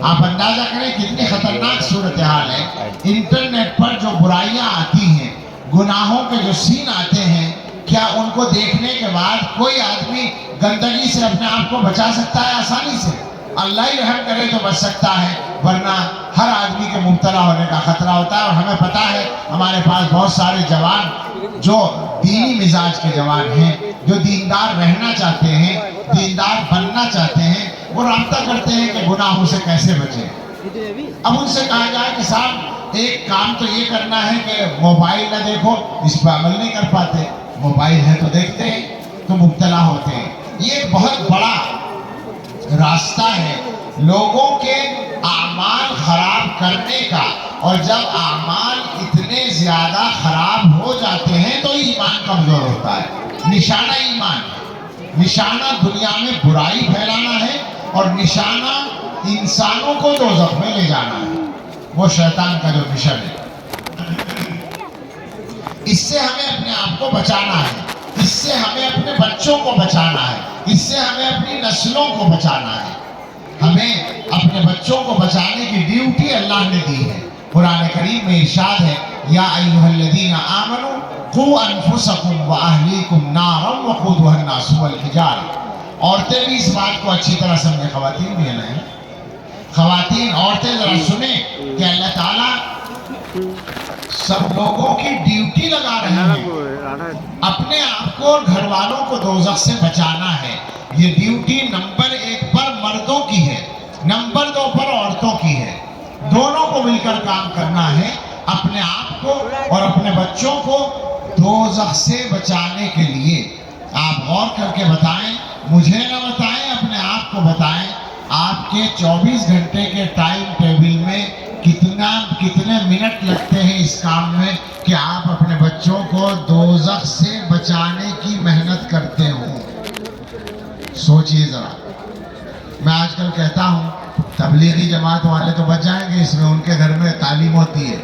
آپ اندازہ کریں کتنی خطرناک صورتحال ہے۔ انٹرنیٹ پر جو برائیاں آتی ہیں، گناہوں کے جو سین آتے ہیں، کیا ان کو دیکھنے کے بعد کوئی آدمی گندگی سے اپنے آپ کو بچا سکتا ہے آسانی سے؟ اللہ ہی رحم کرے تو بچ سکتا ہے، ورنہ ہر آدمی کے مبتلا ہونے کا خطرہ ہوتا ہے۔ اور ہمیں پتہ ہے ہمارے پاس بہت سارے جوان جو دینی مزاج کے جوان ہیں، جو دیندار رہنا چاہتے ہیں، دیندار بننا چاہتے ہیں، وہ رابطہ کرتے ہیں کہ گناہوں سے کیسے بچیں۔ اب ان سے کہا جائے کہ صاحب ایک کام تو یہ کرنا ہے کہ موبائل نہ دیکھو، اس پر عمل نہیں کر پاتے، موبائل ہے تو دیکھتے ہیں تو مبتلا ہوتے ہیں۔ یہ ایک بہت بڑا راستہ ہے لوگوں کے اعمال خراب کرنے کا، اور جب اعمال اتنے زیادہ خراب ہو جاتے ہیں تو ایمان کمزور ہوتا ہے۔ نشانہ ایمان ہے، نشانہ دنیا میں برائی پھیلانا ہے، اور نشانہ انسانوں کو دوزخ میں لے جانا ہے، وہ شیطان کا جو مشن ہے۔ اس سے ہمیں اپنے آپ کو بچانا ہے، اس سے ہمیں اپنے بچوں کو بچانا ہے، اس سے ہمیں اپنی نسلوں کو بچانا ہے۔ ہمیں اپنے بچوں کو بچانے کی ڈیوٹی اللہ نے دی ہے۔ قرآن کریم میں ارشاد ہے، یا ایھا الذین آمنوا قوا انفسکم واہلیکم نارا وقودھا الناس والحجارہ۔ عورتیں بھی اس بات کو اچھی طرح سمجھیں، خواتین بھی ہیں، خواتین عورتیں ذرا سنیں کہ اللہ تعالیٰ سب لوگوں کی ڈیوٹی لگا رہے ہیں، اپنے آپ کو اور گھر والوں کو دوزخ سے بچانا ہے۔ یہ ڈیوٹی نمبر 1 پر مردوں کی ہے، نمبر 2 پر عورتوں کی ہے۔ دونوں کو مل کر کام کرنا ہے، اپنے آپ کو اور اپنے بچوں کو دوزخ سے بچانے کے لیے۔ آپ غور کر کے بتائیں، مجھے نہ بتائیں، اپنے آپ کو بتائیں، آپ کے 24 گھنٹے کے ٹائم ٹیبل میں کتنے منٹ لگتے ہیں اس کام میں کہ آپ اپنے بچوں کو دوزخ سے بچانے کی محنت کرتے ہو؟ سوچئے ذرا۔ میں آج کل کہتا ہوں تبلیغی جماعت والے تو بچ جائیں گے اس میں، ان کے گھر میں تعلیم ہوتی ہے۔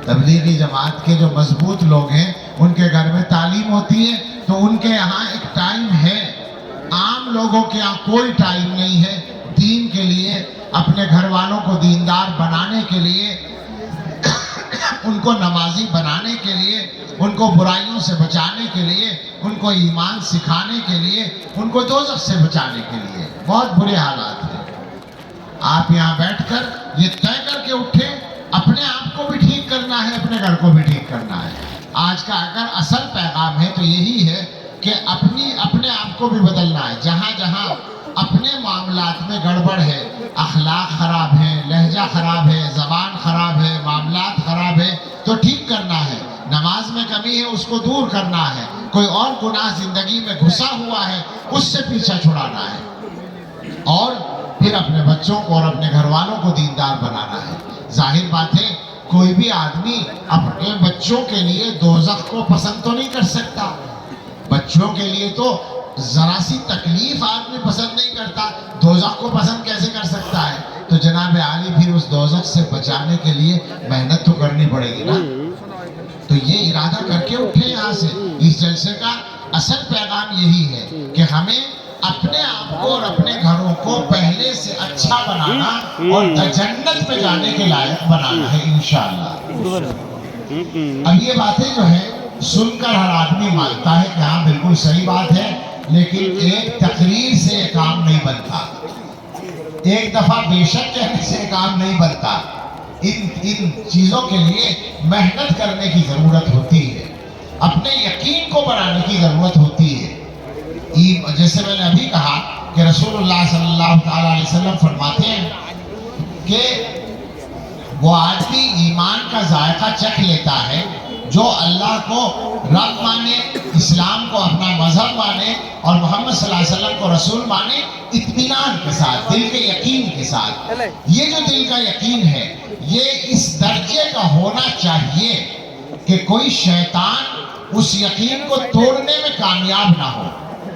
تبلیغی جماعت کے جو مضبوط لوگ ہیں ان کے گھر میں تعلیم ہوتی ہے، تو ان کے یہاں ایک ٹائم ہے۔ عام لوگوں کے یہاں کوئی ٹائم نہیں ہے دین کے لیے، اپنے گھر والوں کو دیندار بنانے کے لیے، ان کو نمازی بنانے کے لیے، ان کو برائیوں سے بچانے کے لیے، ان کو ایمان سکھانے کے لیے، ان کو دوزخ سے بچانے کے لیے۔ بہت برے حالات ہیں۔ آپ یہاں بیٹھ کر یہ طے کر کے اٹھے، اپنے آپ کو بھی ٹھیک کرنا ہے، اپنے گھر کو بھی ٹھیک کرنا ہے۔ آج کا اگر اصل پیغام ہے تو یہی ہے کہ اپنے آپ کو بھی بدلنا ہے۔ جہاں جہاں اپنے معاملات میں گڑبڑ ہے، اخلاق خراب ہے، لہجہ خراب ہے، زبان خراب ہے، معاملات خراب ہے، تو ٹھیک کرنا ہے۔ نماز میں کمی ہے، اس کو دور کرنا ہے۔ کوئی اور گناہ زندگی میں گھسا ہوا ہے، اس سے پیچھا چھڑانا ہے، اور پھر اپنے بچوں کو اور اپنے گھر والوں کو دیندار بنانا ہے۔ ظاہر بات ہے کوئی بھی آدمی اپنے بچوں کے لیے دوزخ کو پسند تو نہیں کر سکتا۔ بچوں کے لیے تو ذرا سی تکلیف آدمی پسند نہیں کرتا، دوزخ کو پسند کیسے کر سکتا ہے؟ تو جناب عالی پھر اس دوزخ سے بچانے کے لیے محنت تو کرنی پڑے گی نا۔ تو یہ ارادہ کر کے اٹھے یہاں سے۔ اس جلسے کا اصل پیغام یہی ہے کہ ہمیں اپنے آپ کو اور اپنے گھروں کو پہلے سے اچھا بنانا اور جنت میں جانے کے لائق بنانا ہے انشاءاللہ۔ اب یہ باتیں جو ہیں سن کر ہر آدمی مانتا ہے کہ ہاں بالکل صحیح بات ہے، لیکن ایک تقریر سے یہ کام نہیں بنتا، ایک دفعہ بے شک کہنے سے کام نہیں بنتا۔ ان چیزوں کے لیے محنت کرنے کی ضرورت ہوتی ہے۔ اپنے یقین کو بڑھانے کی ضرورت ہوتی ہے. جیسے میں نے ابھی کہا کہ رسول اللہ صلی اللہ تعالیٰ علیہ وسلم فرماتے ہیں کہ وہ آدمی ایمان کا ذائقہ چکھ لیتا ہے جو اللہ کو رب مانے، اسلام کو اپنا مذہب مانے اور محمد صلی اللہ علیہ وسلم کو رسول مانے، اطمینان کے ساتھ، دل کے یقین کے ساتھ. یہ جو دل کا یقین ہے یہ اس درجے کا ہونا چاہیے کہ کوئی شیطان اس یقین کو توڑنے میں کامیاب نہ ہو.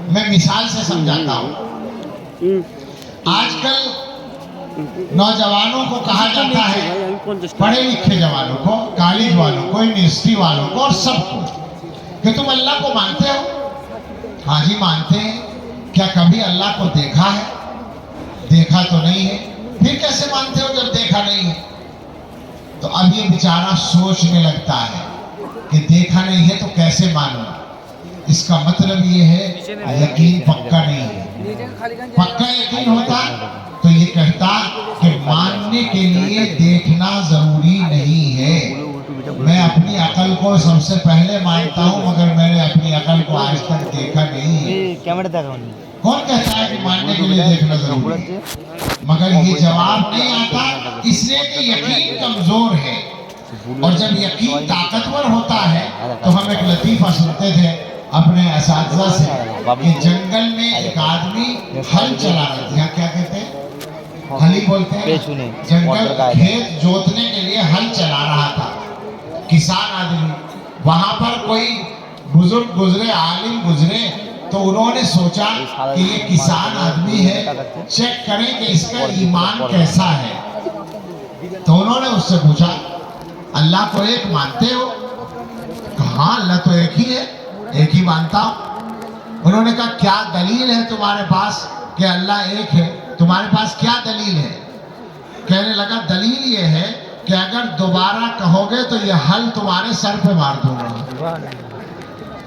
میں مثال سے سمجھاتا ہوں. آج کل نوجوانوں کو کہا جاتا ہے، پڑھے لکھے جوانوں کو، کالج والوں کو، یونیورسٹی والوں کو اور سب کو، کہ تم اللہ کو مانتے ہو؟ ہاں جی مانتے ہیں. کیا کبھی اللہ کو دیکھا ہے؟ دیکھا تو نہیں ہے. پھر کیسے مانتے ہو جب دیکھا نہیں ہے؟ تو اب یہ بیچارہ سوچنے لگتا ہے کہ دیکھا نہیں ہے تو کیسے مانوں. اس کا مطلب یہ ہے یقین پکا نہیں ہے. پکا یقین ہوتا تو یہ کہتا کہ ماننے کے لیے دیکھنا ضروری نہیں ہے. میں اپنی عقل کو سب سے پہلے مانتا ہوں مگر میں نے اپنی عقل کو آج تک دیکھا نہیں ہے. کون کہتا ہے کہ ماننے کے لیے دیکھنا ضروری ہے؟ مگر یہ جواب نہیں آتا اس لیے کہ یقین کمزور ہے. اور جب یقین طاقتور ہوتا ہے تو ہم ایک لطیفہ سنتے تھے اپنے اساتذہ سے کہ جنگل میں ایک آدمی ہل چلا رہا تھا. کیا کہتے ہیں؟ ہلی بولتے ہیں. جنگل کھیت جوتنے کے لیے ہل چلا رہا تھا کسان آدمی. وہاں پر کوئی بزرگ گزرے، عالم گزرے، تو انہوں نے سوچا کہ یہ کسان آدمی ہے، چیک کریں کہ اس کا ایمان کیسا ہے. تو انہوں نے اس سے پوچھا اللہ کو ایک مانتے ہو؟ کہا اللہ تو ایک ہی ہے، ایک ہی مانتا ہوں. انہوں نے کہا کیا دلیل ہے تمہارے پاس کہ اللہ ایک ہے؟ تمہارے پاس کیا دلیل ہے؟ کہنے لگا دلیل یہ ہے کہ اگر دوبارہ کہو گے تو یہ حل تمہارے سر پہ مار دوں گا.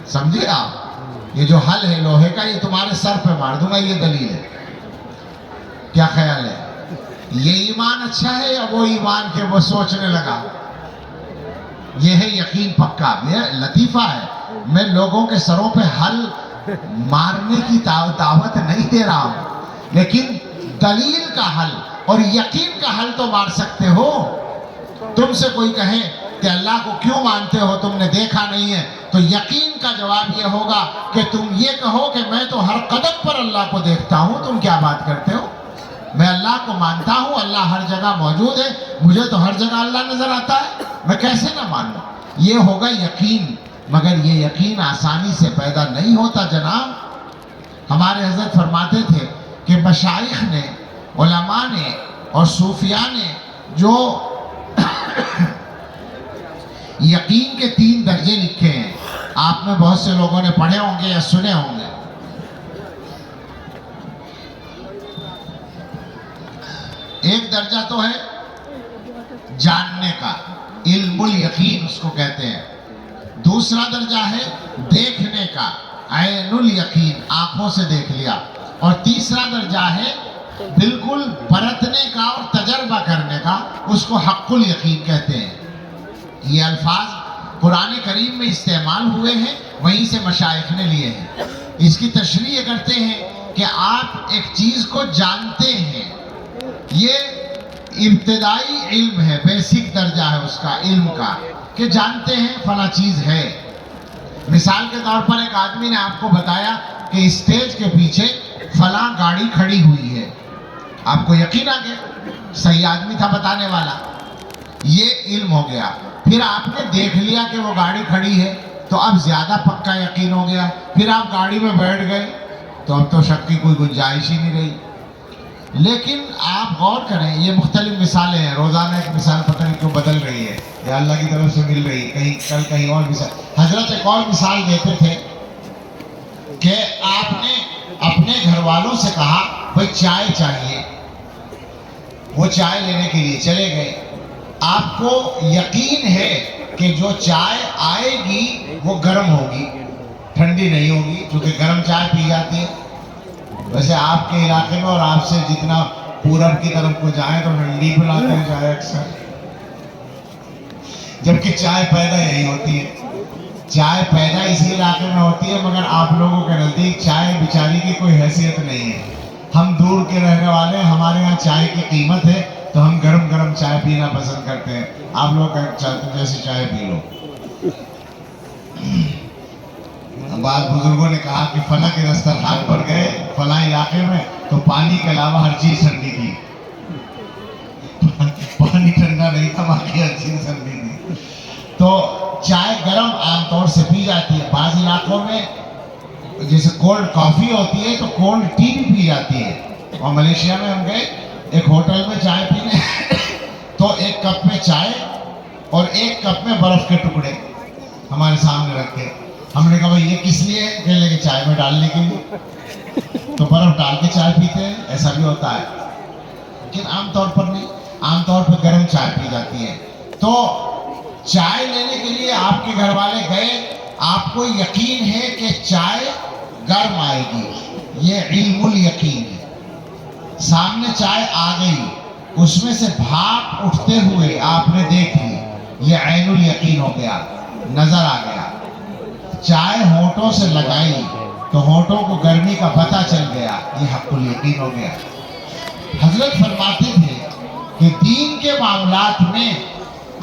سمجھے آپ؟ یہ جو حل ہے لوہے کا یہ تمہارے سر پہ مار دوں گا. یہ دلیل ہے. کیا خیال ہے؟ یہ ایمان اچھا ہے یا وہ ایمان کہ وہ سوچنے لگا؟ یہ ہے یقین پکا. یہ لطیفہ ہے. میں لوگوں کے سروں پہ حل مارنے کی دعوت نہیں دے رہا ہوں، لیکن دلیل کا حل اور یقین کا حل تو مار سکتے ہو. تم سے کوئی کہے کہ اللہ کو کیوں مانتے ہو، تم نے دیکھا نہیں ہے، تو یقین کا جواب یہ ہوگا کہ تم یہ کہو کہ میں تو ہر قدم پر اللہ کو دیکھتا ہوں. تم کیا بات کرتے ہو؟ میں اللہ کو مانتا ہوں، اللہ ہر جگہ موجود ہے، مجھے تو ہر جگہ اللہ نظر آتا ہے، میں کیسے نہ مانوں؟ یہ ہوگا یقین. مگر یہ یقین آسانی سے پیدا نہیں ہوتا جناب. ہمارے حضرت فرماتے تھے کہ مشائخ نے، علماء نے اور صوفیاء نے جو یقین کے 3 درجے لکھے ہیں، آپ میں بہت سے لوگوں نے پڑھے ہوں گے یا سنے ہوں گے. ایک درجہ تو ہے جاننے کا، علم الیقین اس کو کہتے ہیں. دوسرا درجہ ہے دیکھنے کا، عین الیقین، آنکھوں سے دیکھ لیا. اور تیسرا درجہ ہے بالکل پرتنے کا اور تجربہ کرنے کا، اس کو حق الیقین کہتے ہیں. یہ الفاظ قرآن کریم میں استعمال ہوئے ہیں، وہیں سے مشائخ نے لیے ہیں. اس کی تشریح کرتے ہیں کہ آپ ایک چیز کو جانتے ہیں، یہ ابتدائی علم ہے، بیسک درجہ ہے اس کا علم کا، کہ جانتے ہیں فلاں چیز ہے. مثال کے طور پر ایک آدمی نے آپ کو بتایا کہ اسٹیج کے پیچھے فلاں گاڑی کھڑی ہوئی ہے، آپ کو یقین آ گیا، صحیح آدمی تھا بتانے والا، یہ علم ہو گیا. پھر آپ نے دیکھ لیا کہ وہ گاڑی کھڑی ہے تو اب زیادہ پکا یقین ہو گیا. پھر آپ گاڑی میں بیٹھ گئے تو اب تو شک کی کوئی گنجائش ہی نہیں رہی. لیکن آپ غور کریں، یہ مختلف مثالیں ہیں، روزانہ ایک مثال پتہ نہیں کیوں بدل رہی ہے یا اللہ کی طرف سے مل رہی ہے، کہیں کل کہیں اور مثال. حضرت ایک اور مثال دیتے تھے کہ آپ نے اپنے گھر والوں سے کہا بھائی چائے چاہیے، وہ چائے لینے کے لیے چلے گئے. آپ کو یقین ہے کہ جو چائے آئے گی وہ گرم ہوگی، ٹھنڈی نہیں ہوگی، کیونکہ گرم چائے پی جاتی ہے. ویسے آپ کے علاقے میں اور آپ سے جتنا پورب کی طرف کو جائیں تو ٹھنڈی پلاتے ہیں چائے اکثر، جبکہ چائے پیدا یہی ہوتی ہے. چائے پیدا اسی علاقے میں ہوتی ہے، مگر آپ لوگوں کے نزدیک چائے بیچاری کی کوئی حیثیت نہیں ہے. ہم دور کے رہنے والے، ہمارے یہاں چائے کی قیمت ہے تو ہم گرم گرم چائے پینا پسند کرتے ہیں. آپ لوگ چاہتے جیسے چائے پی لو. بعض بزرگوں نے کہا کہ فلاں کے دسترخوان پر گئے فلاں علاقے میں تو پانی کے علاوہ ہر چیز ٹھنڈی تھی. پانی ٹھنڈا نہیں تھا، باقی ہر چیز ٹھنڈی تھی. تو چائے گرم عام طور سے پی جاتی ہے. بعض علاقوں میں جیسے کولڈ کافی ہوتی ہے تو کولڈ ٹی بھی پی جاتی ہے. اور ملیشیا میں ہم گئے ایک ہوٹل میں چائے پینے تو ایک کپ میں چائے اور ایک کپ میں برف کے ٹکڑے ہمارے سامنے رکھے. ہم نے کہا بھائی یہ کس لیے؟ کہنے لگے چائے میں ڈالنے کے لیے. تو برف ڈال کے چائے پیتے ہیں، ایسا بھی ہوتا ہے، لیکن عام طور پر نہیں. عام طور پہ گرم چائے پی جاتی ہے. تو چائے لینے کے لیے آپ کے گھر والے گئے، آپ کو یقین ہے کہ چائے گرم آئے گی، یہ علم الیقین ہے. سامنے چائے آ گئی، اس میں سے بھاپ اٹھتے ہوئے آپ نے دیکھ لی، یہ عین الیقین ہو گیا، نظر آ گیا. چائے ہونٹوں سے لگائی تو ہونٹوں کو گرمی کا پتہ چل گیا، یہ حق الیقین ہو گیا. حضرت فرماتے تھے کہ دین کے معاملات میں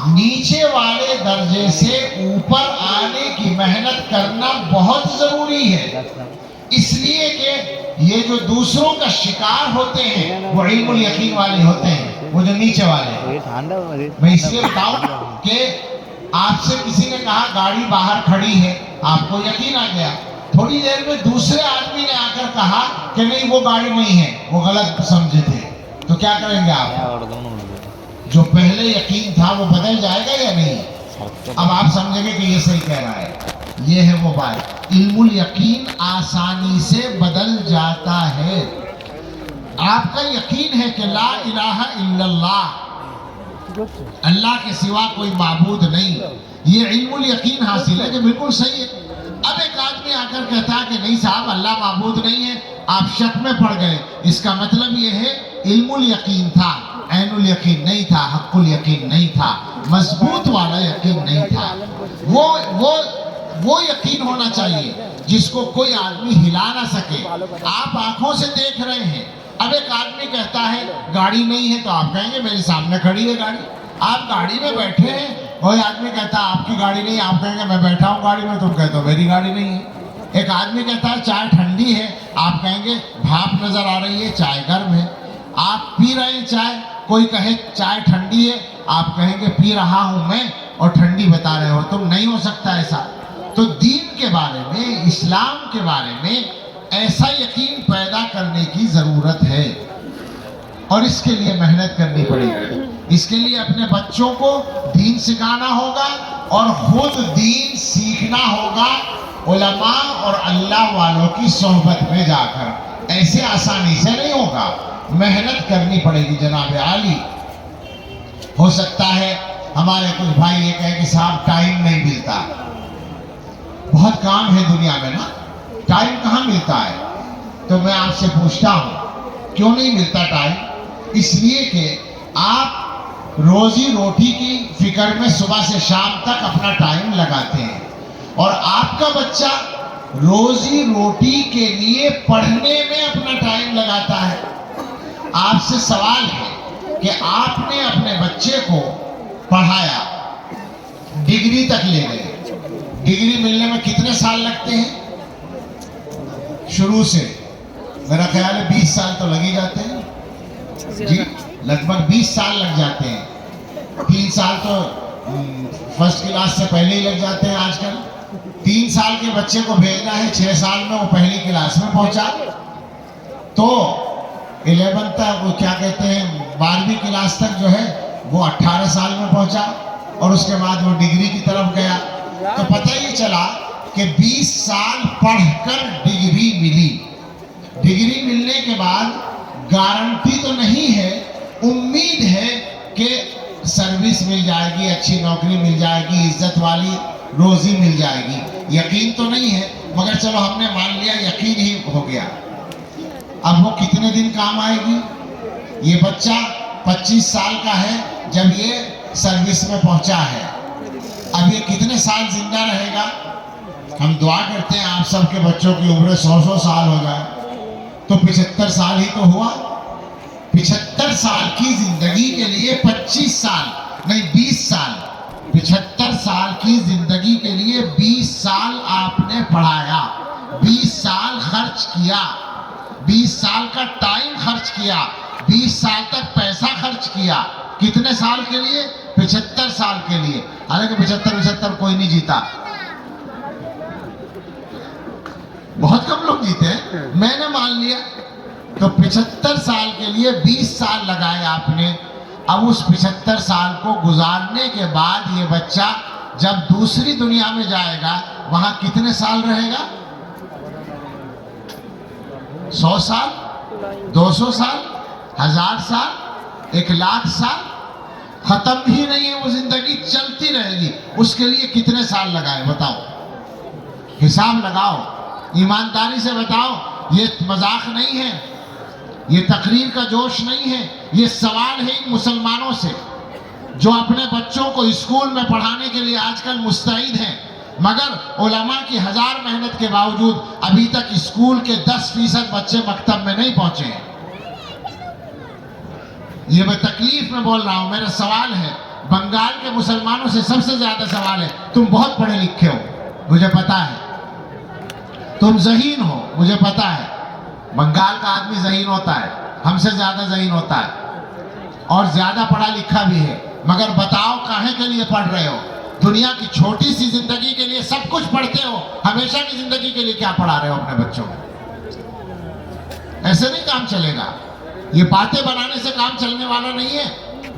نیچے والے درجے سے اوپر آنے کی محنت کرنا بہت ضروری ہے، اس لیے کہ یہ جو دوسروں کا شکار ہوتے ہیں وہ علم الیقین والے ہوتے ہیں، وہ جو نیچے والے ہیں. میں اس لیے بتاؤں کہ آپ سے کسی نے کہا گاڑی باہر کھڑی ہے، آپ کو یقین آ گیا. تھوڑی دیر میں دوسرے آدمی نے آ کر کہا کہ نہیں وہ گاڑی نہیں ہے، وہ غلط سمجھے تھے، تو کیا کریں گے آپ؟ جو پہلے یقین تھا وہ بدل جائے گا یا نہیں؟ اب آپ سمجھیں گے کہ یہ صحیح کہہ رہا ہے. یہ ہے وہ بات، علم الیقین آسانی سے بدل جاتا ہے. آپ کا یقین ہے کہ لا الہ الا اللہ، اللہ کے سوا کوئی معبود نہیں، یہ علم الیقین حاصل ہے کہ بالکل صحیح ہے. اب ایک آدمی آ کر کہتا ہے کہ نہیں صاحب اللہ معبود نہیں ہے، آپ شک میں پڑ گئے. اس کا مطلب یہ ہے علم الیقین تھا، عین الیقین نہیں تھا، حق الیقین نہیں تھا، مضبوط والا یقین نہیں تھا. وہ یقین ہونا چاہیے جس کو کوئی آدمی ہلا نہ سکے. آپ آنکھوں سے دیکھ رہے ہیں. اب ایک آدمی کہتا ہے گاڑی نہیں ہے تو آپ کہیں گے میرے سامنے کھڑی ہے گاڑی. آپ گاڑی میں بیٹھے ہیں، کوئی آدمی کہتا ہے آپ کی گاڑی نہیں، آپ کہیں گے میں بیٹھا ہوں گاڑی میں، تم کہتے ہو میری گاڑی نہیں ہے. ایک آدمی کہتا ہے چائے ٹھنڈی ہے، آپ کہیں گے بھاپ نظر آ رہی ہے، چائے گرم ہے. آپ پی رہے ہیں چائے، کوئی کہے چائے ٹھنڈی ہے، آپ کہیں گے پی رہا ہوں میں اور ٹھنڈی بتا رہے ہو تم. نہیں ہو سکتا ایسا. تو دین کے بارے میں، اسلام کے بارے میں ایسا یقین پیدا کرنے کی ضرورت ہے، اور اس کے لیے محنت کرنی پڑے گی. اس کے لیے اپنے بچوں کو دین سکھانا ہوگا اور خود دین سیکھنا ہوگا علماء اور اللہ والوں کی صحبت میں جا کر. ایسے آسانی سے نہیں ہوگا، محنت کرنی پڑے گی. جناب عالی، ہو سکتا ہے ہمارے کچھ بھائی یہ کہیں کہ صاحب ٹائم نہیں ملتا. بہت کام ہے دنیا میں نا، ٹائم کہاں ملتا ہے؟ تو میں آپ سے پوچھتا ہوں کیوں نہیں ملتا ٹائم؟ اس لیے کہ آپ روزی روٹی کی فکر میں صبح سے شام تک اپنا ٹائم لگاتے ہیں، اور آپ کا بچہ روزی روٹی کے لیے پڑھنے میں اپنا ٹائم لگاتا ہے. آپ سے سوال ہے کہ آپ نے اپنے بچے کو پڑھایا، ڈگری تک لے گئے، ڈگری ملنے میں کتنے سال لگتے ہیں؟ شروع سے میرا خیال ہے 20 سال تو لگ ہی جاتے ہیں جی، لگ بھگ 20 سال لگ جاتے ہیں. 3 سال تو فرسٹ کلاس سے پہلے ہی لگ جاتے ہیں آج کل. 3 سال کے بچے کو بھیجنا ہے، 6 سال میں وہ پہلی کلاس میں پہنچا، تو 11 تک وہ کیا کہتے ہیں 12ویں کلاس تک جو ہے وہ 18 سال میں پہنچا، اور اس کے بعد وہ ڈگری کی طرف گیا. تو پتہ یہ چلا کہ 20 سال پڑھ کر ڈگری ملی. ڈگری ملنے کے بعد گارنٹی تو نہیں ہے، امید ہے کہ سروس مل جائے گی، اچھی نوکری مل جائے گی، عزت والی روزی مل جائے گی. یقین تو نہیں ہے، مگر چلو ہم نے مان لیا یقین ہی ہو گیا. اب وہ کتنے دن کام آئے گی؟ یہ بچہ 25 سال کا ہے جب یہ سروس میں پہنچا ہے. اب یہ کتنے سال زندہ رہے گا؟ ہم دعا کرتے ہیں آپ سب کے بچوں کی عمر 100 سال ہو جائے، تو 75 سال ہی تو ہوا۔ 75 سال کی زندگی کے لیے 25 سال نہیں 20 سال، 75 سال کی زندگی کے لیے 20 سال آپ نے پڑھایا، 20 سال خرچ کیا، 20 سال کا ٹائم خرچ کیا، 20 سال تک پیسہ خرچ کیا۔ کتنے سال کے لیے؟ 75 سال کے لیے۔ حالانکہ 75 کوئی نہیں جیتا، بہت کم لوگ جیتے ہیں، میں نے مان لیا۔ تو 75 سال کے لیے 20 سال لگائے آپ نے۔ اب اس 75 سال کو گزارنے کے بعد یہ بچہ جب دوسری دنیا میں جائے گا وہاں کتنے سال رہے گا؟ 100 سال، 200 سال، 1000 سال، 1,00,000 سال؟ ختم ہی نہیں ہے، وہ زندگی چلتی رہے گی۔ اس کے لیے کتنے سال لگائے بتاؤ، حساب لگاؤ، ایمانداری سے بتاؤ۔ یہ مذاق نہیں ہے، یہ تقریر کا جوش نہیں ہے، یہ سوال ہے ان مسلمانوں سے جو اپنے بچوں کو اسکول میں پڑھانے کے لیے آج کل مستعد ہیں، مگر علماء کی 1000 محنت کے باوجود ابھی تک اسکول کے 10% بچے مکتب میں نہیں پہنچے ہیں۔ یہ میں تکلیف میں بول رہا ہوں، میرا سوال ہے، بنگال کے مسلمانوں سے سب سے زیادہ سوال ہے، تم بہت پڑھے لکھے ہو، مجھے پتا ہے، تم ذہین ہو، مجھے پتا ہے، بنگال کا آدمی ذہین ہوتا ہے، ہم سے زیادہ ذہین ہوتا ہے اور زیادہ پڑھا لکھا بھی ہے، مگر بتاؤ کاہے کے لیے پڑھ رہے ہو؟ دنیا کی چھوٹی سی زندگی کے لیے سب کچھ پڑھتے ہو، ہمیشہ کی زندگی کے لیے کیا پڑھا رہے ہو اپنے بچوں کو؟ ایسے نہیں کام چلے گا۔ یہ باتیں بنانے سے کام چلنے والا نہیں ہے،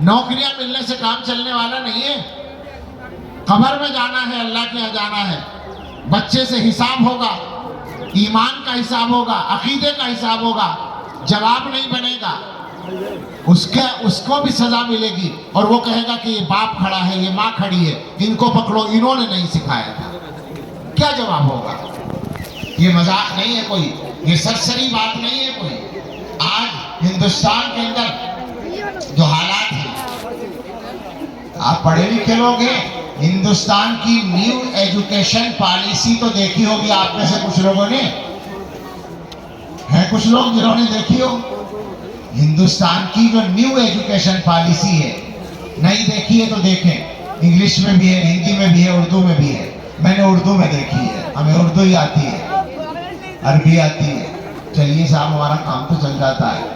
نوکریاں ملنے سے کام چلنے والا نہیں ہے۔ قبر میں جانا ہے، اللہ کے یہاں جانا ہے، بچے سے حساب ہوگا، ایمان کا حساب ہوگا، عقیدے کا حساب ہوگا، جواب نہیں بنے گا، اس کو بھی سزا ملے گی، اور وہ کہے گا کہ یہ باپ کھڑا ہے، یہ ماں کھڑی ہے، ان کو پکڑو، انہوں نے نہیں سکھایا تھا۔ کیا جواب ہوگا؟ یہ مذاق نہیں ہے کوئی، یہ سرسری بات نہیں ہے کوئی۔ آج ہندوستان کے اندر جو حالات ہیں، آپ پڑھے لکھے لوگ ہیں، ہندوستان کی نیو ایجوکیشن پالیسی تو دیکھی ہوگی آپ میں سے کچھ لوگوں نے، ہیں کچھ لوگ جنہوں نے دیکھی ہو۔ ہندوستان کی جو نیو ایجوکیشن پالیسی ہے، نہیں دیکھی ہے تو دیکھیں، انگلش میں بھی ہے، ہندی میں بھی ہے، اردو میں بھی ہے۔ میں نے اردو میں دیکھی ہے، ہمیں اردو ہی آتی ہے، عربی آتی ہے، چلیے صاحب ہمارا کام تو چل جاتا ہے۔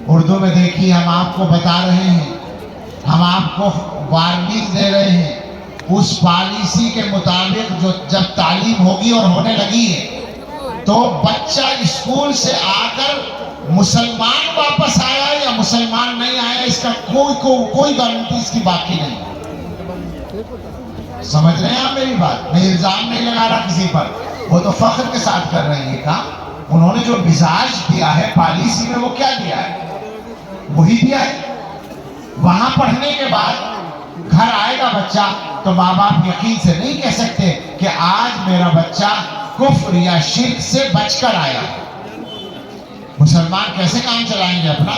اردو میں دیکھی، ہم آپ کو بتا رہے ہیں، ہم آپ کو وارننگ دے رہے ہیں، اس پالیسی کے مطابق جو جب تعلیم ہوگی اور ہونے لگی ہے تو بچہ اسکول سے آ کر مسلمان واپس آیا یا مسلمان نہیں آیا، اس کا کوئی گارنٹی اس کی باقی نہیں۔ سمجھ رہے ہیں آپ میری بات؟ میں الزام نہیں لگا رہا کسی پر، وہ تو فخر کے ساتھ کر رہے ہیں کام۔ انہوں نے جو مزاج دیا ہے پالیسی میں، وہ کیا دیا ہے؟ وہی دیا ہے۔ وہاں پڑھنے کے بعد گھر آئے گا بچہ تو ماں باپ یقین سے نہیں کہہ سکتے کہ آج میرا بچہ کفر یا شرک سے بچ کر آیا۔ مسلمان کیسے کام چلائیں گے اپنا؟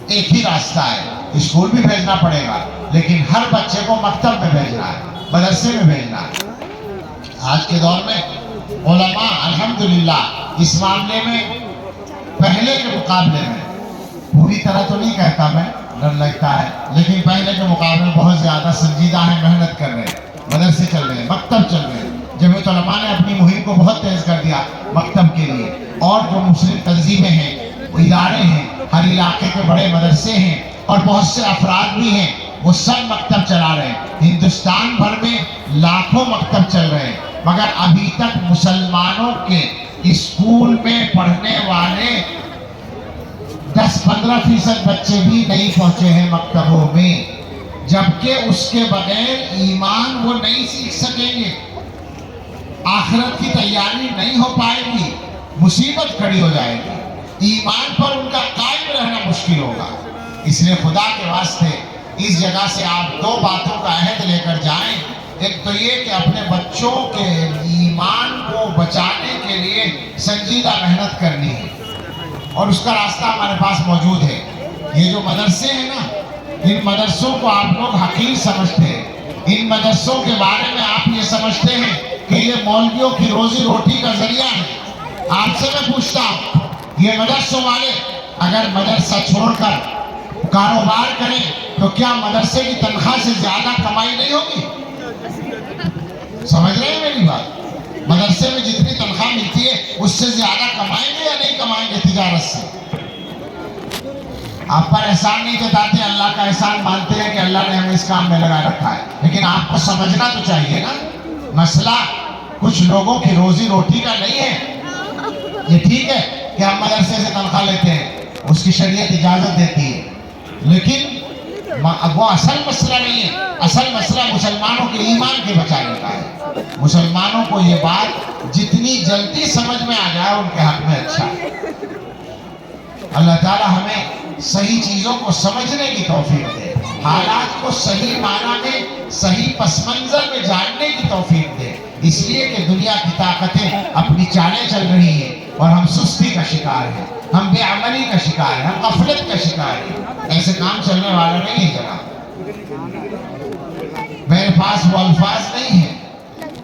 ایک ہی راستہ ہے، اسکول بھی بھیجنا پڑے گا، لیکن ہر بچے کو مکتب میں بھیجنا ہے، مدرسے میں بھیجنا ہے۔ آج کے دور میں علماء الحمدللہ اس معاملے میں پہلے کے مقابلے میں، پوری طرح تو نہیں کہتا میں، ڈر لگتا ہے، لیکن پہلے کے مقابلے میں بہت زیادہ سنجیدہ ہیں، محنت کر رہے ہیں، مدرسے چل رہے ہیں، مکتب چل رہے ہیں۔ جمعیت علماء نے اپنی مہم کو بہت تیز کر دیا مکتب کے لیے، اور جو مسلم تنظیمیں ہیں، ادارے ہیں، ہر علاقے کے بڑے مدرسے ہیں اور بہت سے افراد بھی ہیں، وہ سب مکتب چلا رہے ہیں۔ ہندوستان بھر میں لاکھوں مکتب چل رہے ہیں، مگر ابھی تک مسلمانوں کے اسکول میں پڑھنے والے 10-15% بچے بھی نہیں پہنچے ہیں مکتبوں میں، جبکہ اس کے بغیر ایمان وہ نہیں سیکھ سکیں گے، آخرت کی تیاری نہیں ہو پائے گی، مصیبت کھڑی ہو جائے گی، ایمان پر ان کا قائم رہنا مشکل ہوگا۔ اس لیے خدا کے واسطے اس جگہ سے آپ 2 باتوں کا عہد لے کر جائیں۔ ایک تو یہ کہ اپنے بچوں کے ایمان کو بچانے کے لیے سنجیدہ محنت کرنی ہے، اور اس کا راستہ ہمارے پاس موجود ہے۔ یہ جو مدرسے ہیں نا، ان مدرسوں کو آپ لوگ حقیر سمجھتے ہیں، ان مدرسوں کے بارے میں آپ یہ سمجھتے ہیں کہ یہ مولویوں کی روزی روٹی کا ذریعہ ہے. آپ سے میں پوچھتا ہوں, یہ مدرسوں والے اگر مدرسہ چھوڑ کر کاروبار کریں تو کیا مدرسے کی تنخواہ سے زیادہ کمائی نہیں ہوگی؟ سمجھ رہے ہیں میری بات؟ مدرسے میں جتنی تنخواہ ملتی ہے اس سے زیادہ کمائیں گے یا نہیں کمائیں گے تجارت سے؟ آپ پر احسان نہیں جتاتے, اللہ کا احسان مانتے ہیں کہ اللہ نے ہمیں اس کام میں لگا رکھا ہے, لیکن آپ کو سمجھنا تو چاہیے نا, مسئلہ کچھ لوگوں کی روزی روٹی کا نہیں ہے. یہ ٹھیک ہے کہ ہم مدرسے سے تنخواہ لیتے ہیں, اس کی شریعت اجازت دیتی ہے, لیکن وہ اصل مسئلہ نہیں ہے. اصل مسئلہ مسلمانوں کے ایمان کے بچانے کا ہے. مسلمانوں کو یہ بات جتنی جلدی سمجھ میں آ جائے ان کے حق میں اچھا ہے. اللہ تعالی ہمیں صحیح چیزوں کو سمجھنے کی توفیق دے, حالات کو صحیح معنی میں صحیح پس منظر میں جاننے کی توفیق دے. اس لیے کہ دنیا کی طاقتیں اپنی چالیں چل رہی ہیں اور ہم سستی کا شکار ہیں, ہم بے عملی کا شکار ہیں, ہم غفلت کا شکار ہیں. ایسے کام چلنے والا نہیں ہے جناب. میرے پاس وہ الفاظ نہیں ہیں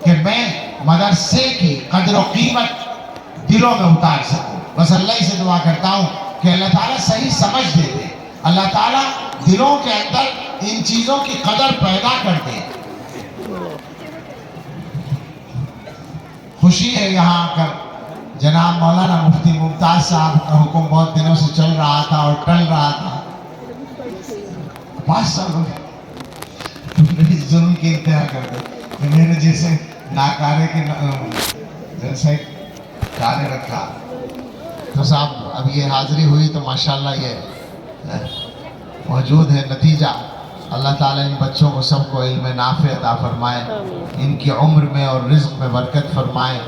کہ میں مدرسے کی قدر و قیمت دلوں میں اتار سکوں. بس اللہ ہی سے دعا کرتا ہوں کہ اللہ تعالیٰ صحیح سمجھ دے دے, اللہ تعالیٰ دلوں کے اندر ان چیزوں کی قدر پیدا کر دے. خوشی ہے یہاں آ کر جناب مولانا مفتی ممتاز صاحب کا حکم بہت دنوں سے چل رہا تھا اور ٹل رہا تھا. 5 سال ہو گئے ظلم کی انتہا کر دے کہ میرے جیسے ناکارے کے جیسے کارے رکھا. تو صاحب اب یہ حاضری ہوئی تو ماشاءاللہ یہ موجود ہے نتیجہ. اللہ تعالیٰ ان بچوں کو سب کو علم نافع عطا فرمائے, ان کی عمر میں اور رزق میں برکت فرمائے,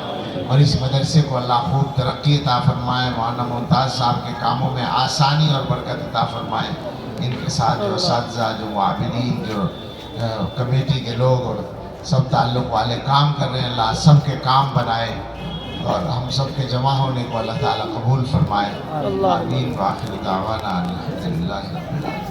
اور اس مدرسے کو اللہ خوب ترقی عطا فرمائے. مولانا ممتاز صاحب کے کاموں میں آسانی اور برکت عطا فرمائے. ان کے ساتھ جو اساتذہ, جو عاملین, جو کمیٹی کے لوگ اور سب تعلق والے کام کر رہے ہیں, اللہ سب کے کام بنائے اور ہم سب کے جمع ہونے کو اللہ تعالیٰ قبول فرمائے. آمین. وآخر دعوانا الحمدللہ رب العالمین.